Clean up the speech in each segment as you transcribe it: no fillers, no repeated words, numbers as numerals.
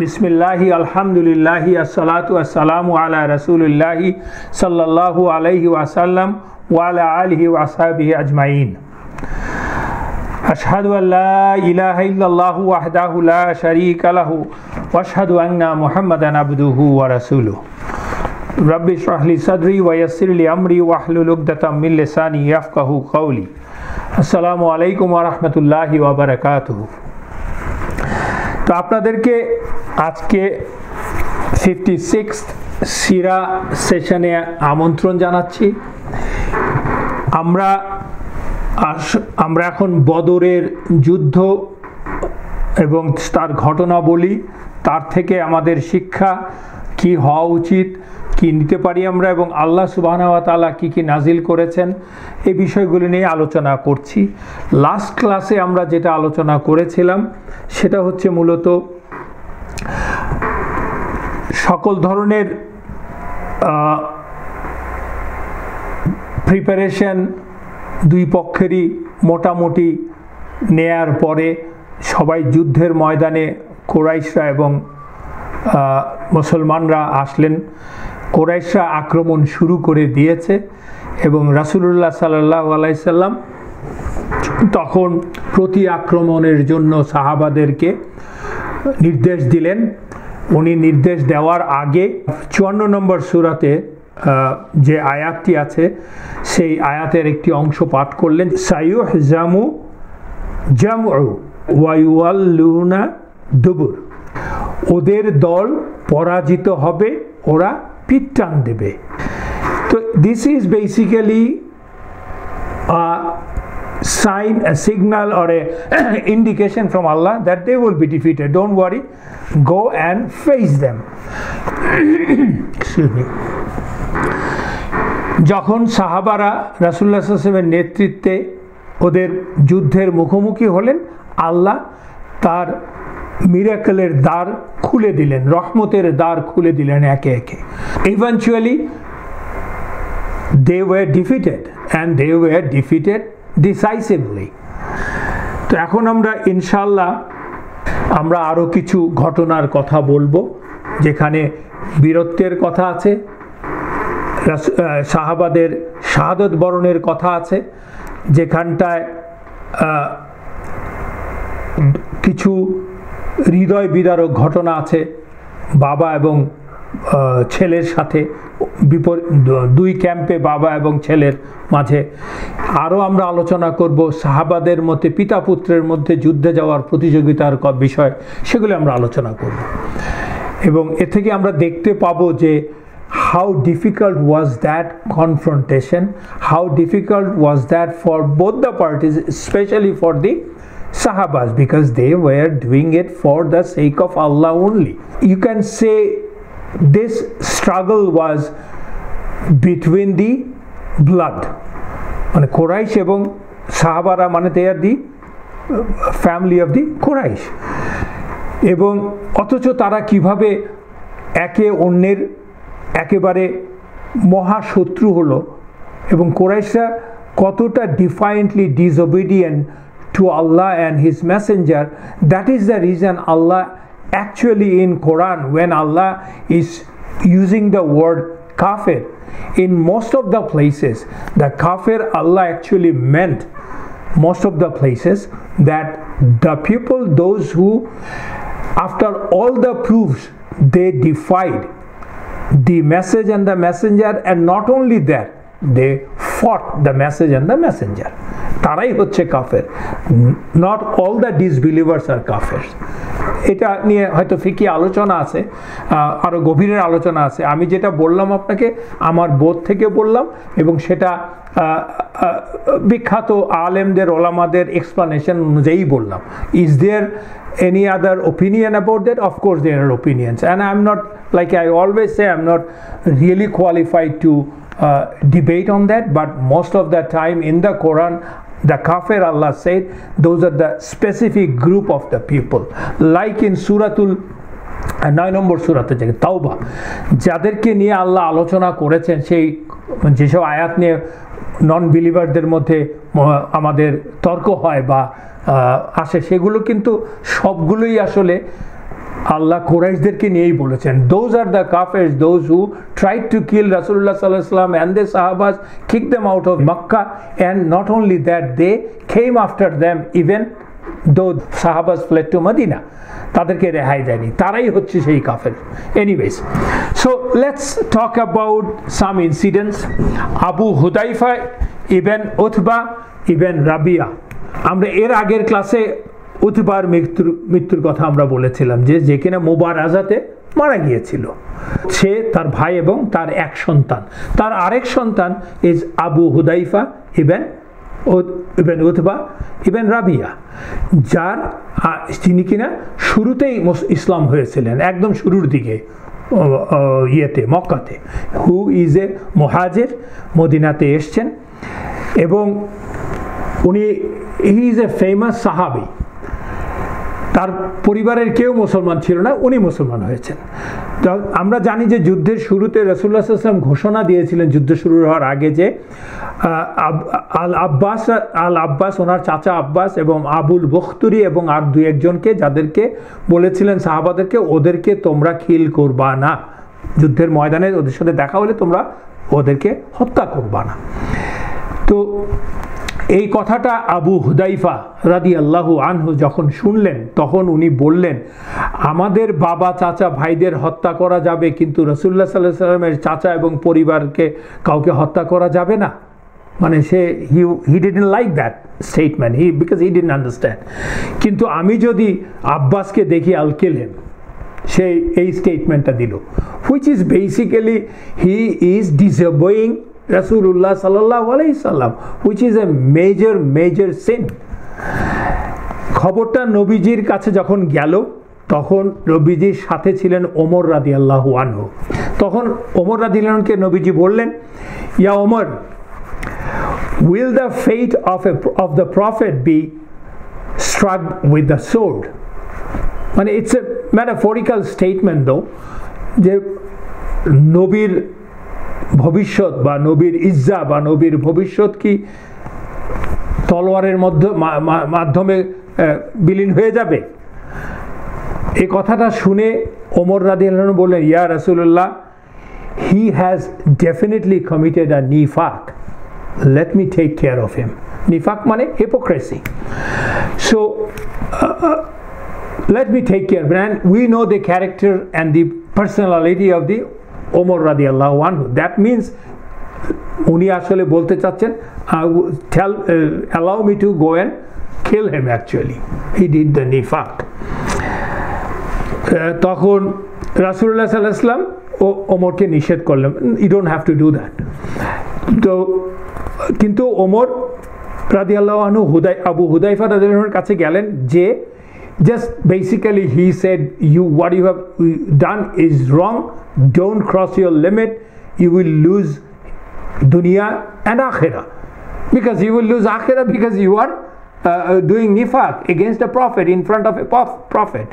बिस्मिल्लाहि अल्हम्दुलिल्लाहि अस्सलातु वस्सलामु अला रसूलिल्लाहि सल्लल्लाहु अलैहि वसल्लम व अला आलिहि व अस्हाबिहि अजमाइन। अशहदु अल्ला इलाहा इल्लल्लाहु वहदहु ला शरीका लहु व अशहदु अन्ना मुहम्मदन अब्दुहु व रसूलुहु। रब्बि इश्रह ली सदरी व यस्सिर ली अमरी वहलुल उक़दतम मिन लिसानी यफ़क़हू क़ौली। अस्सलामु अलैकुम व रहमतुल्लाहि व बरकातुहू। तो आपनादेरके आजके 56 सीरा सेशने आमंत्रण जानाচ্ছি। আমরা এখন বদরের যুদ্ধ এবং তার ঘটনা বলি, তার থেকে আমাদের শিক্ষা কি হওয়া উচিত, কি নিতে পারি আমরা, এবং আল্লাহ সুবহানাহু ওয়া তাআলা কি কি নাজিল করেছেন এই বিষয়গুলি নিয়ে আলোচনা করছি। লাস্ট ক্লাসে আমরা যেটা আলোচনা করেছিলাম সেটা হচ্ছে মূলত সকল ধরনের প্রিপারেশন দুই পক্ষেরই মোটামুটি নেয়ার পরে সবাই যুদ্ধের ময়দানে কুরাইশরা এবং মুসলমানরা আসলেন। কুরাইশরা আক্রমণ শুরু করে দিয়েছে এবং রাসূলুল্লাহ সাল্লাল্লাহু আলাইহি সাল্লাম তখন প্রতি আক্রমণের জন্য সাহাবাদেরকে নির্দেশ দিলেন। উনি নির্দেশ দেওয়ার আগে 54 নম্বর সূরাতে যে আয়াতটি আছে সেই আয়াতের একটি অংশ পাঠ করলেন। সায়ুহজামু জামউ ওয়া ইউওয়াল্লুনা দুবুর, ওদের দল পরাজিত হবে, ওরা পিঠ টান দেবে। তো this is basically sign, a signal or a indication from Allah that they will be defeated. Don't worry, go and face them. Excuse me. যখন সাহাবারা রাসূলুল্লাহ সাল্লাল্লাহু আলাইহি ওয়াসাল্লামের নেতৃত্বে ওদের যুদ্ধের মুখোমুখি হলেন, আল্লাহ তার মিরাকলের দ্বার খুলে দিলেন, রহমতের দ্বার খুলে দিলেন একে একে। Eventually they were defeated and they were defeated decisively. তো এখন আমরা ইনশাআল্লাহ আমরা আরো কিছু ঘটনার কথা বলবো যেখানে বীরত্বের কথা আছে, সাহাবাদের শাহাদত বরণের কথা আছে, যেখানটায় কিছু হৃদয় বিদারক ঘটনা আছে বাবা এবং ছেলের সাথে, দুই ক্যাম্পে বাবা এবং ছেলের মাঝে। আরও আমরা আলোচনা করব সাহাবাদের মধ্যে পিতা পুত্রের মধ্যে যুদ্ধে যাওয়ার প্রতিযোগিতার বিষয়, সেগুলো আমরা আলোচনা করব। এবং এ থেকে আমরা দেখতে পাবো যে how difficult was that confrontation, how difficult was that for both the parties, especially for the Sahabas, because they were doing it for the sake of Allah only. You can say this struggle was between the blood, মানে Quraysh এবং সাহাবারা, মানে they are the family of the Quraysh, এবং অথচ তারা কিভাবে একে অন্যের একেবারে মহাশত্রু হলো, এবং কুরাইশরা কতটা ডিফাইন্টলি disobedient to Allah and His Messenger. That is the reason Allah actually in Quran, when Allah is using the word kafir in most of the places, the kafir Allah actually meant most of the places that the people, those who after all the proofs they defied the message and the messenger, and not only that they fought the message and the messenger, তারাই হচ্ছে কাফের। not all the disbelievers are কাফের। এটা নিয়ে হয়তো ফিকি আলোচনা আছে, আরো গভীরের আলোচনা আছে। আমি যেটা বললাম আপনাকে আমার বোধ থেকে বললাম, এবং সেটা বিখ্যাত আলেমদের ওলামাদের এক্সপ্লানেশন অনুযায়ী বললাম। Is there any other opinion about that? Of course there are opinions, and I'm not, like I always say, I'm not really qualified to debate on that, but most of the time in the Quran the kafir, Allah said, those are the specific group of the people, like in Suratul 9 নম্বর সূরাতে যে তাওবা, যাদেরকে নিয়ে আল্লাহ আলোচনা করেছেন, সেই যেসব আয়াত নিয়ে নন বিলিভারদের মধ্যে আমাদের তর্ক হয় বা আসে, সেগুলো কিন্তু সবগুলোই আসলে আল্লাহ কুরাইশদেরকে নিয়েই বলেছেন, those are the kafirs, those who tried to kill Rasulullah sallallahu alaihi wasallam and the sahabas, kicked them out of Makkah, and not only that, they came after them even though sahabas fled to Medina. তাদেরকে রেহাই দেয়নি, তারাই হচ্ছে সেই কাফের। Anyways, so let's talk about some incidents. Abu Hudhaifa ibn Utba ibn Rabia, আমরা এর আগের ক্লাসে উতবার মৃত্যুর কথা আমরা বলেছিলাম, যে কিনা মুবারাজাতে মারা গিয়েছিল। সে, তার ভাই এবং তার এক সন্তান। তার আরেক সন্তান is Abu Hudhaifa ibn Utba ibn Rabiya, যিনি কিনা শুরুতেই ইসলাম হয়েছিলেন, একদম শুরুর দিকে মক্কাতে। হু ইজ এ মুহাজির, মদিনাতে এসছেন, এবং উনি হি ইজ এ ফেমাস সাহাবী। তার পরিবারের কেউ মুসলমান ছিল না, উনি মুসলমান হয়েছেন। তো আমরা জানি যে যুদ্ধের শুরুতে রাসূলুল্লাহ সাল্লাল্লাহু আলাইহি ওয়াসাল্লাম ঘোষণা দিয়েছিলেন যুদ্ধ শুরু হওয়ার আগে যে আল আব্বাস, ওনার চাচা আব্বাস এবং আবুল বখতুরি এবং আর দুই একজনকে, যাদেরকে বলেছিলেন সাহাবাদেরকে, ওদেরকে তোমরা কিল করবা না, যুদ্ধের ময়দানে ওদের সাথে দেখা হলে তোমরা ওদেরকে হত্যা করবা না। তো এই কথাটা আবু হুদাইফা রাদিয়াল্লাহু আনহু যখন শুনলেন, তখন উনি বললেন, আমাদের বাবা চাচা ভাইদের হত্যা করা যাবে, কিন্তু রাসূলুল্লাহ সাল্লাল্লাহু আলাইহি ওয়াসাল্লামের চাচা এবং পরিবারকে কাউকে হত্যা করা যাবে না। মানে he didn't like that statement, because he didn't understand. কিন্তু আমি যদি আব্বাসকে দেখি, I'll kill him, সে এই স্টেটমেন্টটা দিল, which is basically he is disobeying Rasulullah sallallahu alaihi wasallam, which is a major sin. খবরটা নবীজির কাছে যখন গেল, তখন নবীজির সাথে ছিলেন ওমর রাদিয়াল্লাহু আনহু। তখন ওমর রাদিয়াল্লাহু আনহুকে নবীজি বললেন, ইয়া Omar, will the fate of the prophet be struck with the sword? মানে it's a metaphorical statement though, যে নবীর ভবিষ্যৎ বা নবীর ইজ্জা বা নবীর ভবিষ্যৎ কি তলোয়ারের মাধ্যমে বিলীন হয়ে যাবে? এই কথাটা শুনে ওমর রাদিয়াল্লাহু আনহু বললেন, ইয়া রাসূলুল্লাহ, he has definitely committed a nifaq, let me take care of him. Nifaq মানে hypocrisy. So let me take care, and we know the character and the personality of the Umar radiyallahu anhu. That means উনি আসলে বলতে চাচ্ছেন, allow me to go and kill him. Actually he did the nifaq. তখন রাসূলুল্লাহ সাল্লাল্লাহু আলাইহি ওয়াসাল্লাম ওমরকে নিষেধ করলেন, you don't have to do that. তো কিন্তু ওমর রাদিয়াল্লাহু আনহু আবু হুদাইফা রাদিয়াল্লাহু আনহুর কাছে গেলেন, যে just basically he said, what you have done is wrong, don't cross your limit, you will lose dunya and akhirah, because you will lose akhirah because you are doing nifaq against a prophet, in front of a prophet.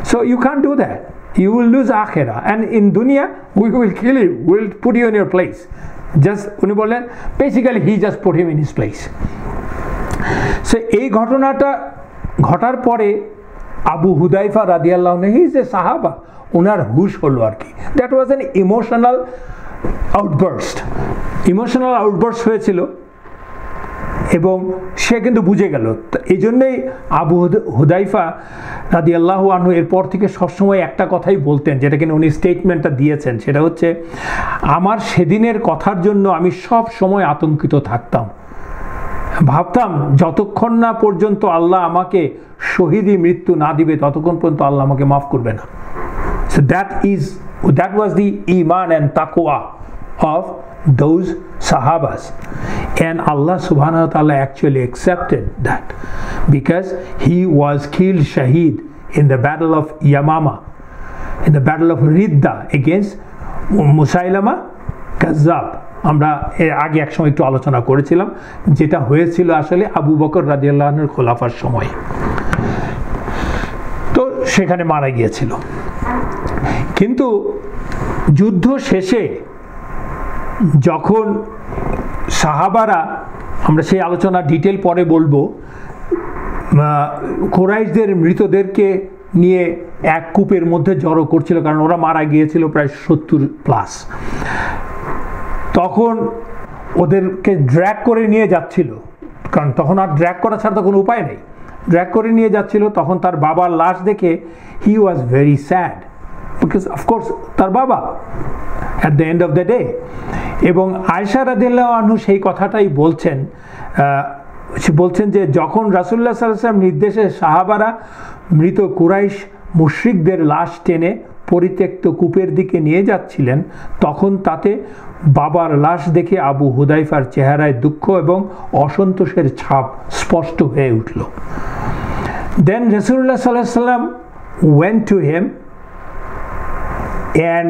So you can't do that, you will lose akhirah, and in dunya we will kill you, we will put you in your place. Just উনি বললেন, basically he just put him in his place. So এই ঘটনাটা ঘটার পরে আবু হুদাইফা রাদিয়াল্লাহু আনহু, হি is এ সাহাবা, ওনার হুশ হলো আর কি। That was an emotional outburst হয়েছিল, এবং সে কিন্তু বুঝে গেল। এই জন্যই আবু হুদাইফা রাদিয়াল্লাহু আনহু এরপর থেকে সবসময় একটা কথাই বলতেন, যেটা কিনা উনি স্টেটমেন্টটা দিয়েছেন, সেটা হচ্ছে, আমার সেদিনের কথার জন্য আমি সব সময় আতঙ্কিত থাকতাম, ভাবতাম যতক্ষণ না পর্যন্ত আল্লাহ আমাকে শহীদি মৃত্যু না দিবে, ততক্ষণ পর্যন্ত আল্লাহ আমাকে মাফ করবে না। So that was the iman and taqwa of those sahabas, and Allah subhanahu wa ta'ala actually accepted that, because he was killed shaheed in the battle of Yamama, in the battle of Ridda against Musailama Kazzab. আমরা এর আগে এক সময় একটু আলোচনা করেছিলাম, যেটা হয়েছিল আসলে আবু বকর রাদিয়াল্লাহু আনহুর খোলাফার সময়। তো সেখানে মারা গিয়েছিল। কিন্তু যুদ্ধ শেষে যখন সাহাবারা, আমরা সেই আলোচনা ডিটেল পরে বলবো, কুরাইশদের মৃতদেরকে নিয়ে এক কূপের মধ্যে জড়ো করছিল, কারণ ওরা মারা গিয়েছিল প্রায় 70+। তখন ওদেরকে ড্র্যাগ করে নিয়ে যাচ্ছিল, কারণ তখন আর ড্র্যাগ করা ছাড়া তো কোনো উপায় নেই, ড্র্যাগ করে নিয়ে যাচ্ছিল। তখন তার বাবার লাশ দেখে he was very sad, because of course তার বাবা at the end of the day. এবং আয়েশা রাদিয়াল্লাহু আনহু সেই কথাটাই বলছেন, বলছেন যে যখন রাসূলুল্লাহ সাল্লাল্লাহু আলাইহি ওয়াসাল্লাম নির্দেশে সাহাবারা মৃত কুরাইশ মুশরিকদের লাশ টেনে পরিত্যক্ত কূপের দিকে নিয়ে যাচ্ছিলেন, তখন তাতে বাবার লাশ দেখে আবু হুদাইফার চেহারায় দুঃখ এবং অসন্তোষের ছাপ স্পষ্ট হয়ে উঠল। দেন রাসূলুল্লাহ সাল্লাল্লাহু আলাইহি ওয়াসাল্লাম went to him and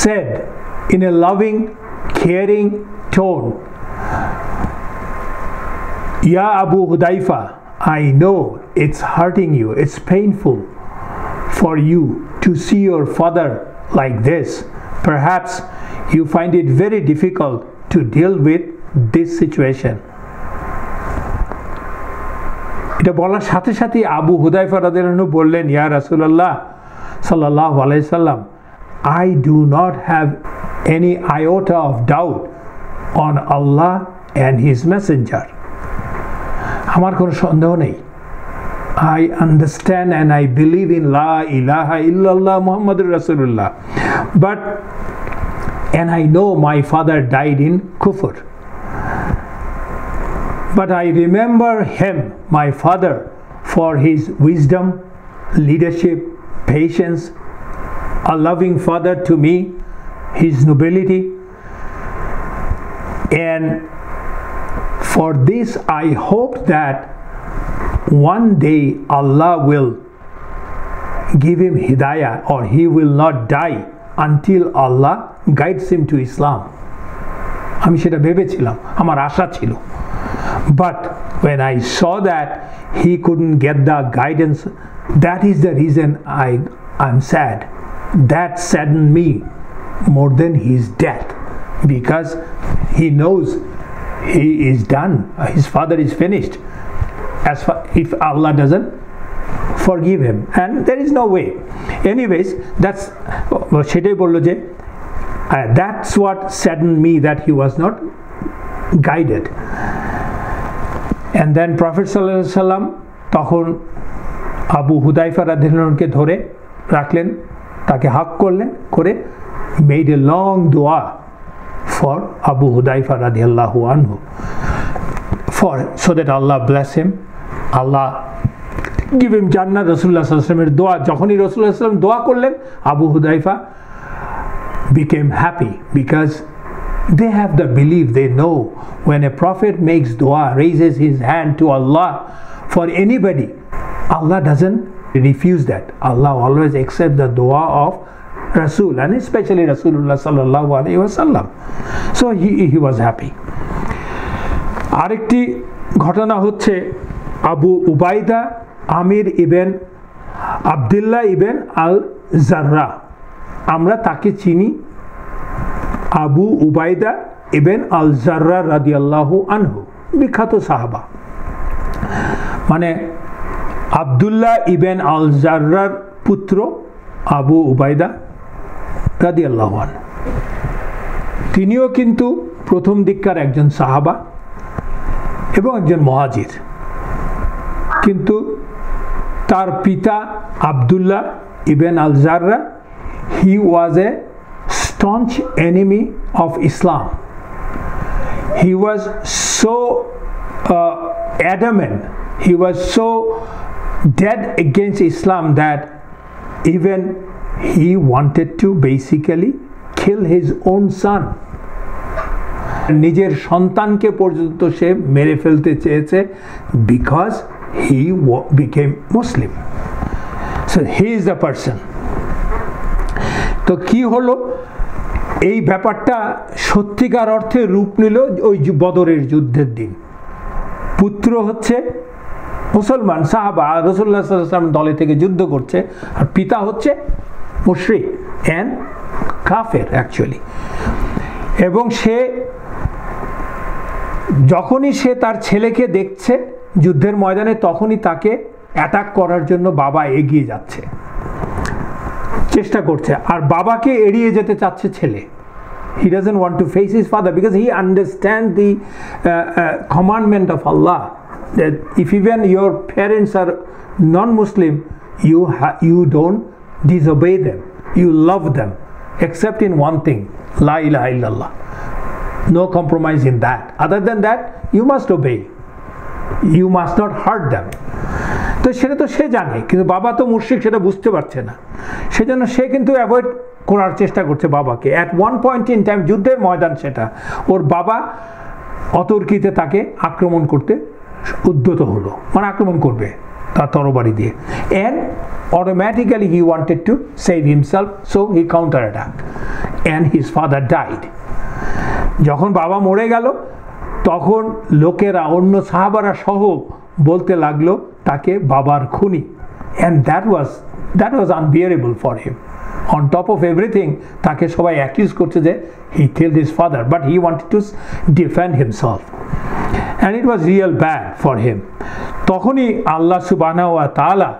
said in a loving, caring tone, "Ya Abu Hudayfa, I know it's hurting you, it's painful for you to see your father like this. Perhaps you find it very difficult to deal with this situation." এটা বলার সাথে সাথে আবু হুদাইফা রাদিয়াল্লাহু আনহু বললেন, ইয়া রাসূলুল্লাহ সাল্লাল্লাহু আলাইহি সাল্লাম, I do not have any iota of doubt on Allah and His Messenger. আমার কোনো সন্দেহ নেই। I understand and I believe in La ilaha illallah Muhammadur Rasulullah. And I know my father died in kufr. But I remember him, my father, for his wisdom, leadership, patience, a loving father to me, his nobility. And for this I hope that one day Allah will give him hidayah, or he will not die until Allah guides him to Islam. আমি সেটা ভেবেছিলাম, আমার আশা ছিল। But when I saw that he couldn't get the guidance, that is the reason I'm sad. That saddened me more than his death, because he knows he is done, his father is finished, as far if Allah doesn't forgive him, and there is no way. Anyways, that's সেটাই বললো যে that's what saddened me, that he was not guided. And then Prophet sallallahu alaihi wasallam তখন আবু হুদাইফা রাদিয়াল্লাহু আনহুকে ধরে রাখলেন, তাকে হাক করলেন, করে made a long dua for Abu Hudayfa radiallahu anhu, so that Allah bless him, Allah give him Jannah. Rasulullah sallallahu alaihi wasallam dua, যখনই Rasulullah sallallahu alaihi wasallam dua করলেন, Abu Hudayfa became happy, because they have the belief, they know when a prophet makes dua, raises his hand to Allah for anybody, Allah doesn't refuse that. Allah always accepts the dua of Rasul, and especially Rasulullah sallallahu alaihi wasallam. So he was happy. আরেকটি ঘটনা হচ্ছে আবু উবাইদা আমির ইবেন আবদুল্লাহ ইবেন আল জাররা, আমরা তাকে চিনি আবু উবাইদা ইবেন আল জাররা রাদিয়াল্লাহু আনহু, বিখ্যাত সাহাবা। মানে আবদুল্লাহ ইবেন আল জাররার পুত্র আবু উবাইদা রাদিয়াল্লাহু আনহু, তিনিও কিন্তু প্রথম দিককার একজন সাহাবা এবং একজন মুহাজির। কিন্তু তার পিতা আবদুল্লাহ ইবেন আল জাররা, he was a staunch enemy of Islam. He was so adamant, he was so dead against Islam that even he wanted to basically kill his own son. নিজের সন্তানকে পর্যন্ত সে মেরে ফেলতে চেয়েছে, because he became Muslim. So he is the person. তো কি হলো, এই ব্যাপারটা সত্যিকার অর্থে রূপ নিল ওই বদরের যুদ্ধের দিন। পুত্র হচ্ছে মুসলমান সাহাবা, রাসূলুল্লাহ সাল্লাল্লাহু আলাইহি ওয়াসাল্লাম দলে থেকে যুদ্ধ করছে, আর পিতা হচ্ছে মুশরিক এন্ড কাফের অ্যাকচুয়ালি। এবং সে যখনই সে তার ছেলেকে দেখছে যুদ্ধের ময়দানে, তখনই তাকে অ্যাটাক করার জন্য বাবা এগিয়ে যাচ্ছে, চেষ্টা করছে, আর বাবাকে এড়িয়ে যেতে চাচ্ছে ছেলে। He doesn't want to face his father because he understands the commandment of Allah that if even your parents are non-Muslim, you don't disobey them, you love them, except in one thing, La ilaha illallah. No compromise in that. Other than that, you must obey. You must not hurt them. তো সেটা তো সে জানে, কিন্তু বাবা তো মুশরিক, সেটা বুঝতে পারছে না। সেজন্য সে কিন্তু অ্যাভয়েড করার চেষ্টা করছে বাবাকে। At one point in time, যুদ্ধের ময়দান সেটা, ওর বাবা অতর্কিতে তাকে আক্রমণ করতে উদ্যত হলো, মানে আক্রমণ করবে তার তরবারি দিয়ে। And automatically he wanted to save himself, so he counter attack and his father died. যখন বাবা মরে গেল তখন লোকেরা, অন্য সাহাবারা সহ বলতে লাগলো তাকে বাবার খুনি, and that was unbearable for him. On top of everything, তাকে সবাই অ্যাকিউজ করছে যে he killed his father, but he wanted to defend himself, and it was real bad for him. তখনই আল্লাহ সুবহানাহু ওয়া তাআলা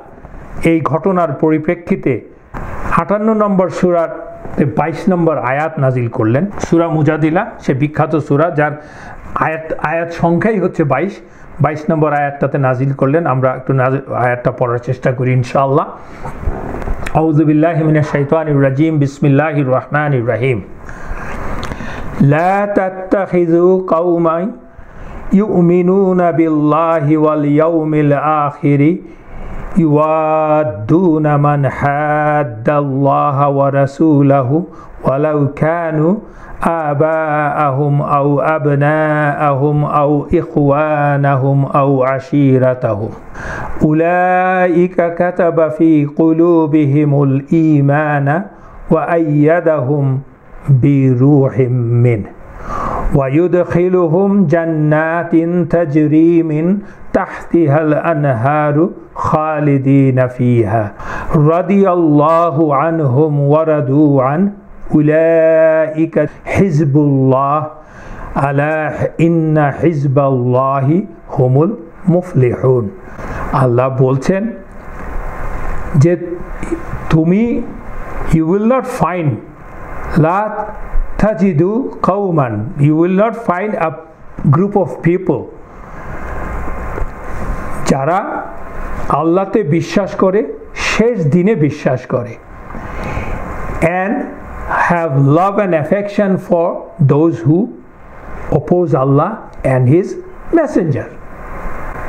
এই ঘটনার পরিপ্রেক্ষিতে 58 নম্বর সূরার 22 নম্বর আয়াত নাজিল করলেন। সূরা মুজাদিলা, সে বিখ্যাত সূরা যার আয়াত সংখ্যাই হচ্ছে 22 নম্বর আয়াতটাতে নাজিল করলেন। আমরা একটু আয়াতটা পড়ার চেষ্টা করি ইনশাআল্লাহ। আউযু বিল্লাহি মিনাশ শাইতানির রাজিম, বিসমিল্লাহির রহমানির রহিম। লা তাত্তাখিযু কওমান ইউমিনুনা বিল্লাহি ওয়াল ইয়াউমিল আখিরি يوادون من حاد الله ورسوله ولو كانوا آباءهم أو أبناءهم أو إخوانهم أو عشيرتهم أولئك كتب في قلوبهم الإيمان وأيدهم بروح منه ويدخلهم جنات تجري من تحتها الأنهار خالدين فيها رضي الله عنهم ورضوا عنه أولئك حزب الله ألا إن حزب الله هم المفلحون। আল্লাহ বলছেন যে তুমি, you will not find, লা তাজিদু কওমান, you will not find a group of people যারা আল্লাহতে বিশ্বাস করে, শেষ দিনে বিশ্বাস করে, and have love and affection for those who oppose Allah and His Messenger.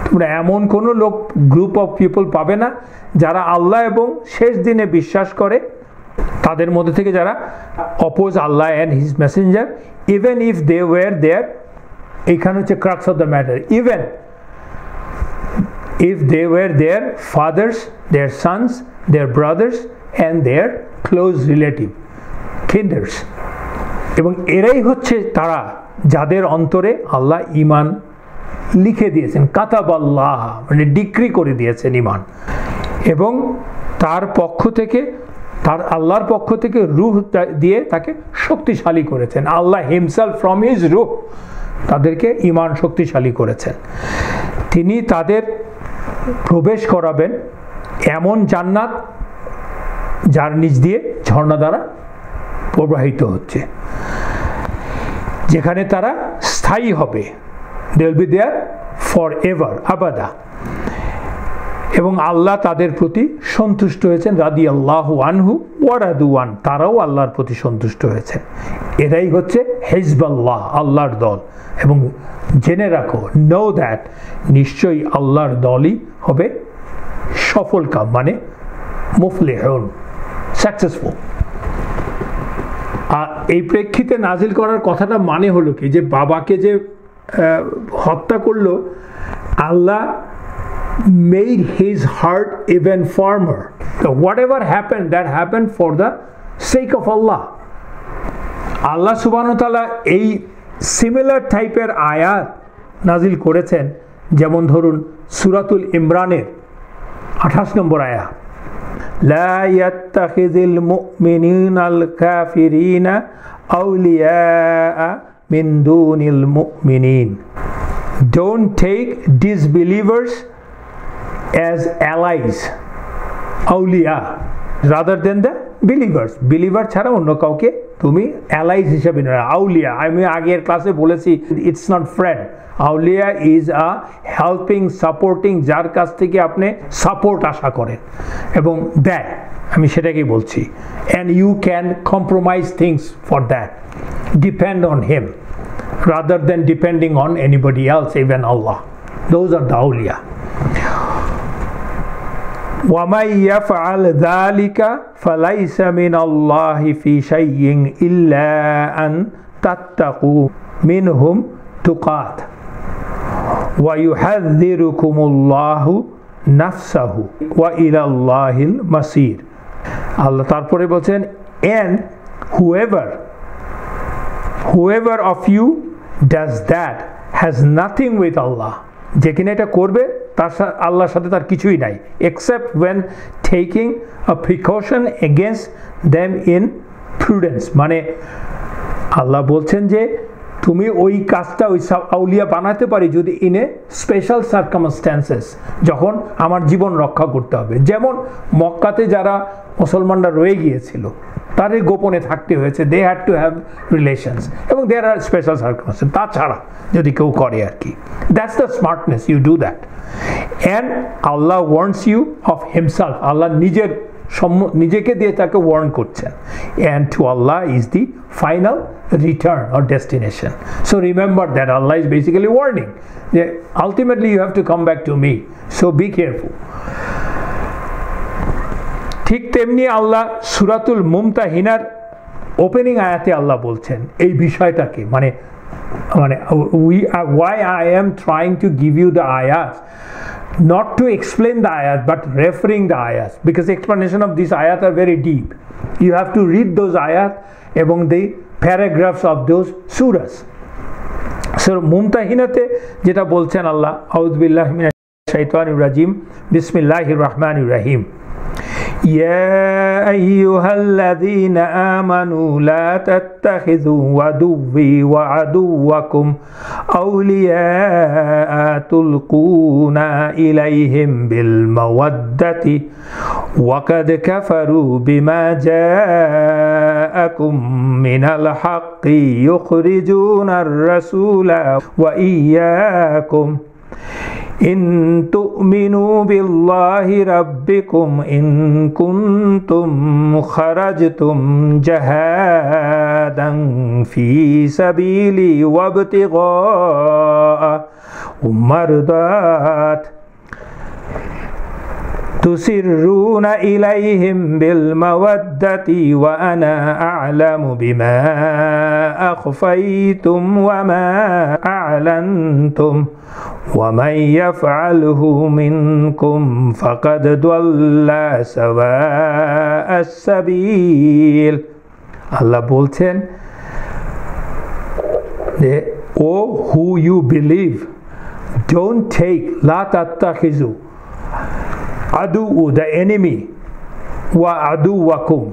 তোমরা এমন কোনো লোক, গ্রুপ অফ পিপল পাবে না যারা আল্লাহ এবং শেষ দিনে বিশ্বাস করে, তাদের মধ্যে থেকে যারা oppose Allah and his messenger, even if they were their, এইখানে হচ্ছে crux of the matter, even if they were their fathers, their sons, their brothers and their close relative, kinders, এবং এরাই হচ্ছে তারা যাদের অন্তরে আল্লাহ ঈমান লিখে দিয়েছেন, কাতাবাল্লাহ, মানে ডিক্রি করে দিয়েছেন ঈমান, এবং তার পক্ষ থেকে, তার আল্লাহর পক্ষ থেকে রূহ দিয়ে তাকে শক্তিশালী করেছেন। আল্লাহ হিমসেলফ ফ্রম হিজ রূহ তাদেরকে ঈমান শক্তিশালী করেছেন। তিনি তাদের প্রবেশ করাবেন এমন জান্নাত যার নিচ দিয়ে ঝর্ণা দ্বারা প্রবাহিত হচ্ছে, যেখানে তারা স্থায়ী হবে, they will be there forever, আবাদা। এবং আল্লাহ তাদের প্রতি সন্তুষ্ট হয়েছেন, রাদিয়াল্লাহু আনহু ওয়া রাদু আন, তারাও আল্লাহর প্রতি সন্তুষ্ট হয়েছেন। এরাই হচ্ছে হিজবাল্লাহ, আল্লাহর দল। এবং জেনে রাখো, নো দ্যাট, নিশ্চয়ই আল্লাহর দলই হবে সফল কাম, মানে মুফলিহুন, সাকসেসফুল। আর এই প্রেক্ষিতে নাজিল করার কথাটা মানে হলো কি, যে বাবাকে যে হত্যা করলো, আল্লাহ made his heart even firmer. So whatever happened, that happened for the sake of Allah. আল্লাহ সুবহানাহু ওয়া তাআলা এই সিমিলার টাইপের আয়াত নাজিল করেছেন, যেমন ধরুন সূরাতুল ইমরানের 28 নম্বর আয়াত, লা ইয়াত্তাখিযুল মুমিনুনাল কাফিরিনা আউলিয়া মিন দুনিল মুমিনিন, don't take disbelievers as allies, awliya, rather than the believers. believer ছাড়া অন্য কাউকে তুমি allies হিসেবে নাও। আউলিয়া আমি আগের ক্লাসে বলেছি, it's not friend. Auliya is a helping, supporting, যার কাছ থেকে আপনি সাপোর্ট আশা করেন এবং দেয়, আমি সেটাকেই বলছি। and you can compromise things for that, depend on him rather than depending on anybody else, even Allah. Those are the awliya. وَمَنْ يَفْعَلْ ذَلِكَ فَلَيْسَ مِنَ اللَّهِ فِي شَيْءٍ إِلَّا أَنْ تَتَّقُوا مِنْهُمْ تُقَاتٍ وَيُحَذِّرُكُمُ اللَّهُ نَفْسَهُ وَإِلَى اللَّهِ الْمَصِيرُ। আল্লাহ তারপরে বলছেন, and whoever of you does that has nothing with Allah, যে কিনা এটা করবে তার আল্লাহর সাথে তার কিছুই নাই, except when taking a precaution against them in prudence। মানে আল্লাহ বলছেন যে তুমি ওই কাজটা ওই আউলিয়া বানাতে পারি যদি ইন এ স্পেশাল সার্কামস্ট্যান্সেস, যখন আমার জীবন রক্ষা করতে হবে। যেমন মক্কাতে যারা মুসলমানরা রয়ে গিয়েছিল তাদের গোপনে থাকতে হয়েছে, they had to have relations, এবং দেয়ার আর স্পেশাল সার্কামস্ট্যান্স। তাছাড়া যদি কেউ করে আর কি, that's the smartness, you do that. And Allah warns you of himself, আল্লাহ নিজেকে দিয়ে তাকে ওয়ার্ন করছেন। And to Allah is the final return or destination. So remember that Allah is basically warning যে ultimately you have to come back to me, so be careful. ঠিক তেমনি আল্লাহ সূরাতুল মুমতাহিনার opening আয়াতে আল্লাহ বলছেন এই বিষয়টাকে, মানে why I am trying to give you the ayat, not to explain the ayat but referring the ayat, because explanation of these ayat are very deep. You have to read those ayat এবং the paragraphs of those surahs. So মুমতাহিনাতে যেটা বলছেন আল্লাহ, আউযু বিল্লাহি মিনাশ শাইতানির রাজিম, বিসমিল্লাহির রাহমানির রহিম। يا أيها الذين آمنوا لا تتخذوا عدوي وعدوكم أولياء تلقون إليهم بالمودة وقد كفروا بما جاءكم من الحق يخرجون الرسول وإياكم إن تؤمنوا بالله ربكم إن كنتم خرجتم جهادا في سبيلي وابتغاء مرضات تسرون إليهم بالمودة وأنا أعلم بما أخفيتم وما أعلنتم ومن يفعله منكم فقد ضل سواء السبيل। আল্লাহ বলছেন যে ও who you believe, don't take লা তাত্তাখিজু আদু, the enemy, ওয়া আদু ওয়াকুম,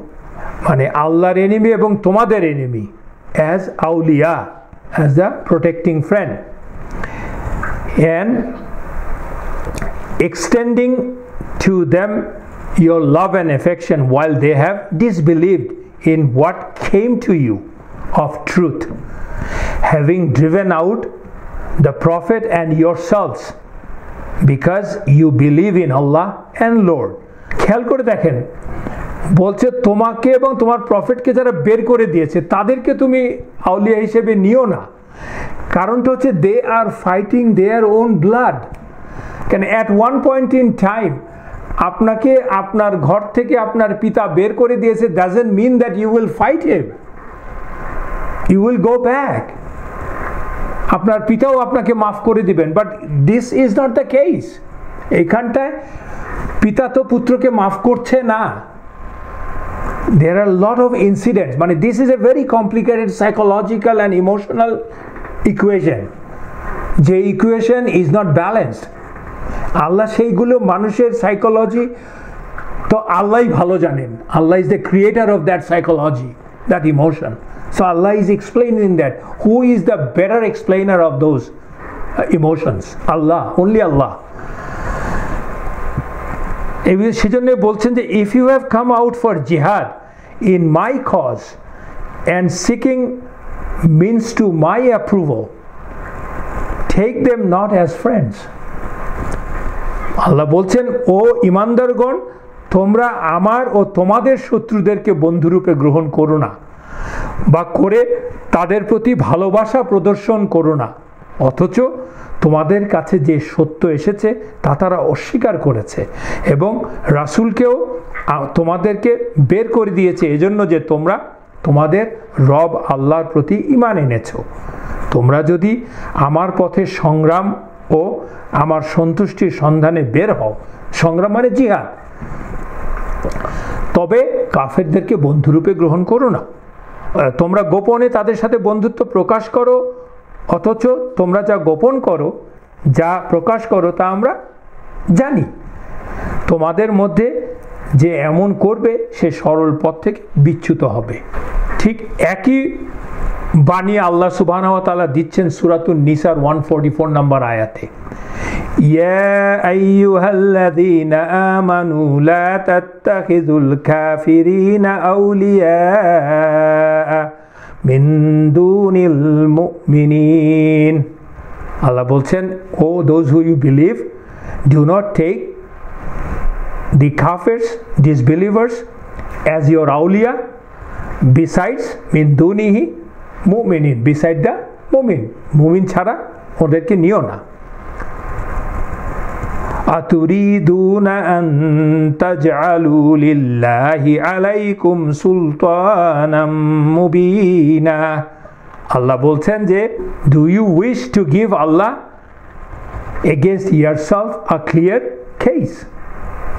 মানে আল্লাহর এনিমি এবং তোমাদের এনিমি, as আউলিয়া, as the protecting friend, and extending to them your love and affection while they have disbelieved in what came to you of truth, having driven out the prophet and yourselves because you believe in Allah and Lord. খেয়াল করে দেখেন, বলছে তোমাকে এবং তোমার প্রফেটকে যারা বের করে দিয়েছে তাদেরকে তুমি আউলিয়া হিসেবে নিও না। কারণটা হচ্ছে they are fighting their own blood. কেন at one point in time আপনাকে আপনার ঘর থেকে আপনার পিতা বের করে দিয়েছে, doesn't mean that you will fight him, you will go back. আপনার পিতাও আপনাকে মাফ করে দিবেন, but this is not the case. এইখানটায় পিতা তো পুত্রকে মাফ করছে না। There are a lot of incidents, মানে this is a very complicated psychological and emotional equation, যে equation is not balanced. আল্লাহ সেইগুলো মানুষের সাইকোলজি তো আল্লাহই ভালো জানেন। আল্লাহ is the creator of that psychology, that emotion. So Allah is explaining that. Who is the better explainer of those emotions? Allah, only Allah. সেজন্য বলছেন যে if you have come out for জিহাদ in my cause and seeking means to my approval take them not as friends. আল্লাহ বলছেন, ও ইমানদারগণ, তোমরা আমার ও তোমাদের শত্রুদেরকে বন্ধুরূপে গ্রহণ করো না, বা করে তাদের প্রতি ভালোবাসা প্রদর্শন করো না, অথচ তোমাদের কাছে যে সত্য এসেছে তা তারা অস্বীকার করেছে এবং রাসূলকেও তোমাদেরকে বের করে দিয়েছে এজন্য যে তোমরা তোমাদের রব আল্লাহর প্রতি ঈমান এনেছো। তোমরা যদি আমার পথে সংগ্রাম ও আমার সন্তুষ্টির সন্ধানে বের হও, সংগ্রাম মানে জিহাদ, তবে কাফেরদেরকে বন্ধুরূপে গ্রহণ করো না। তোমরা গোপনে তাদের সাথে বন্ধুত্ব প্রকাশ করো, অথচ তোমরা যা গোপন করো, যা প্রকাশ করো তা আমরা জানি। তোমাদের মধ্যে যে এমন করবে সে সরল পথ থেকে বিচ্যুত হবে। ঠিক একই বাণী আল্লাহ সুবহানাহু ওয়া তাআলা দিচ্ছেন সূরাতুন নিসার 144 নম্বর আয়াতে, ইয়া আইয়ুহাল্লাযীনা আমানু লা তাত্তাখিযুল কাফিরিনা আউলিয়া মিন দুনিল মুমিনিন। আল্লাহ বলছেন, O those who you believe, do not take the kafirs, disbelievers, as your awliya besides min dunihi mu'minin, beside the mu'min, mu'min ছাড়া ওদেরকে নিও না। aturiduna an taj'alu lillahi alaykum sultanan mubina। আল্লাহ বলছেন যে, do you wish to give Allah against yourself a clear case?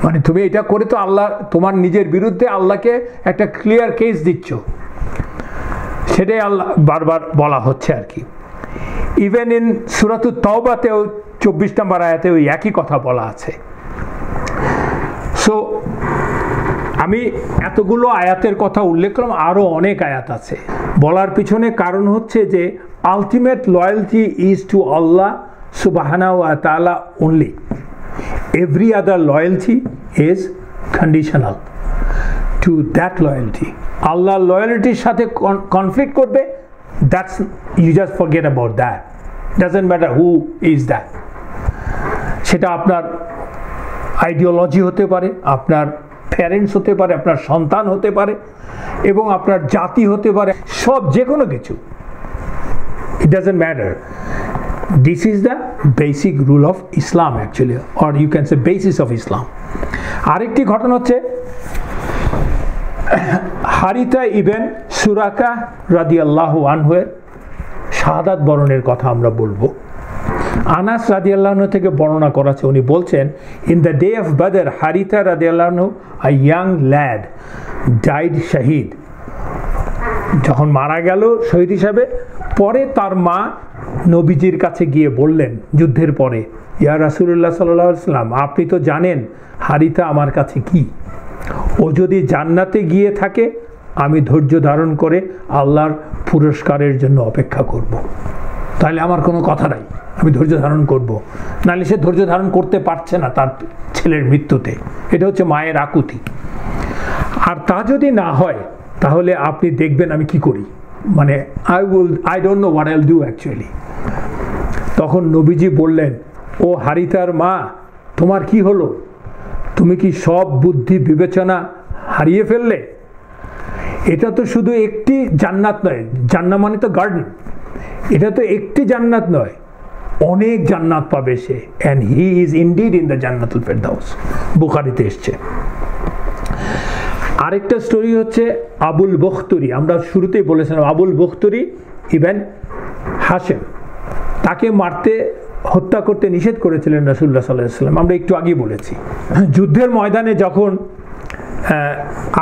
মানে তুমি এটা করে তো আল্লাহ তোমার নিজের বিরুদ্ধে আল্লাহকে একটা ক্লিয়ার কেস দিচ্ছ, সেটাই আল্লাহ বারবার বলা হচ্ছে আর কি। ইভেন ইন সূরাতুত তাওবাতেও 24 নম্বর আয়াতে ওই একই কথা বলা আছে। সো আমি এতগুলো আয়াতের কথা উল্লেখ করলাম, আরও অনেক আয়াত আছে। বলার পিছনে কারণ হচ্ছে যে আলটিমেট লয়্যালটি ইজ টু আল্লাহ সুবহানাহু ওয়া তাআলা only. Every other loyalty is conditional to that loyalty. Allah loyalty সাথে conflict করবে, that's, you just forget about that. Doesn't matter who is that. সেটা আপনার আইডিওলজি হতে পারে, আপনার প্যারেন্টস হতে পারে, আপনার সন্তান হতে পারে, এবং আপনার জাতি হতে পারে, সব যে কোনো কিছু, it doesn't matter. This is the basic rule of Islam actually, or you can say basis of Islam. আরেকটি ঘটনা হচ্ছে হারিতা ইবন সুরাকা রাদিয়াল্লাহু আনহু এর শাহাদাত বরণের কথা আমরা বলবো। আনাস রাদিয়াল্লাহু আনহু থেকে বর্ণনা করা আছে, উনি বলছেন, ইন দ্য ডে অফ বদর হারিতা রাদিয়াল্লাহু আনহু আ ইয়াং ল্যাড ডাইড শাহিদ। যখন মারা গেল শহীদ হিসাবে, পরে তার মা নবীজির কাছে গিয়ে বললেন যুদ্ধের পরে, ইয়া রাসূলুল্লাহ সাল্লাল্লাহু আলাইহি ওয়াসাল্লাম, আপনি তো জানেন হারিতা আমার কাছে কি, ও যদি জান্নাতে গিয়ে থাকে আমি ধৈর্য ধারণ করে আল্লাহর পুরস্কারের জন্য অপেক্ষা করব। তাহলে আমার কোনো কথা নাই, আমি ধৈর্য ধারণ করব। নাহলে সে ধৈর্য ধারণ করতে পারছে না তার ছেলের মৃত্যুতে, এটা হচ্ছে মায়ের আকুতি। আর তা যদি না হয় তাহলে আপনি দেখবেন আমি কি করি, মানে I don't know what I'll do actually. তখন নবীজি বললেন, ও হারিতার মা, তোমার কি হলো? তুমি কি সব বুদ্ধি বিবেচনা হারিয়ে ফেললে? এটা তো শুধু একটি জান্নাত নয়, জান্নাত মানে তো গার্ডেন, এটা তো একটি জান্নাত নয়, অনেক জান্নাত পাবে সে, and he is indeed in the জান্নাতুল ফেরদাউস, বুখারীতে এসেছে। আরেকটা স্টোরি হচ্ছে আবুল বখতরি, আমরা শুরুতেই বলেছিলাম আবুল বখতরি ইবন হাশেম, তাকে মারতে হত্যা করতে নিষেধ করেছিলেন রাসূলুল্লাহ সাল্লাল্লাহু আলাইহি ওয়াসাল্লাম, আমরা একটু আগেই বলেছি। যুদ্ধের ময়দানে যখন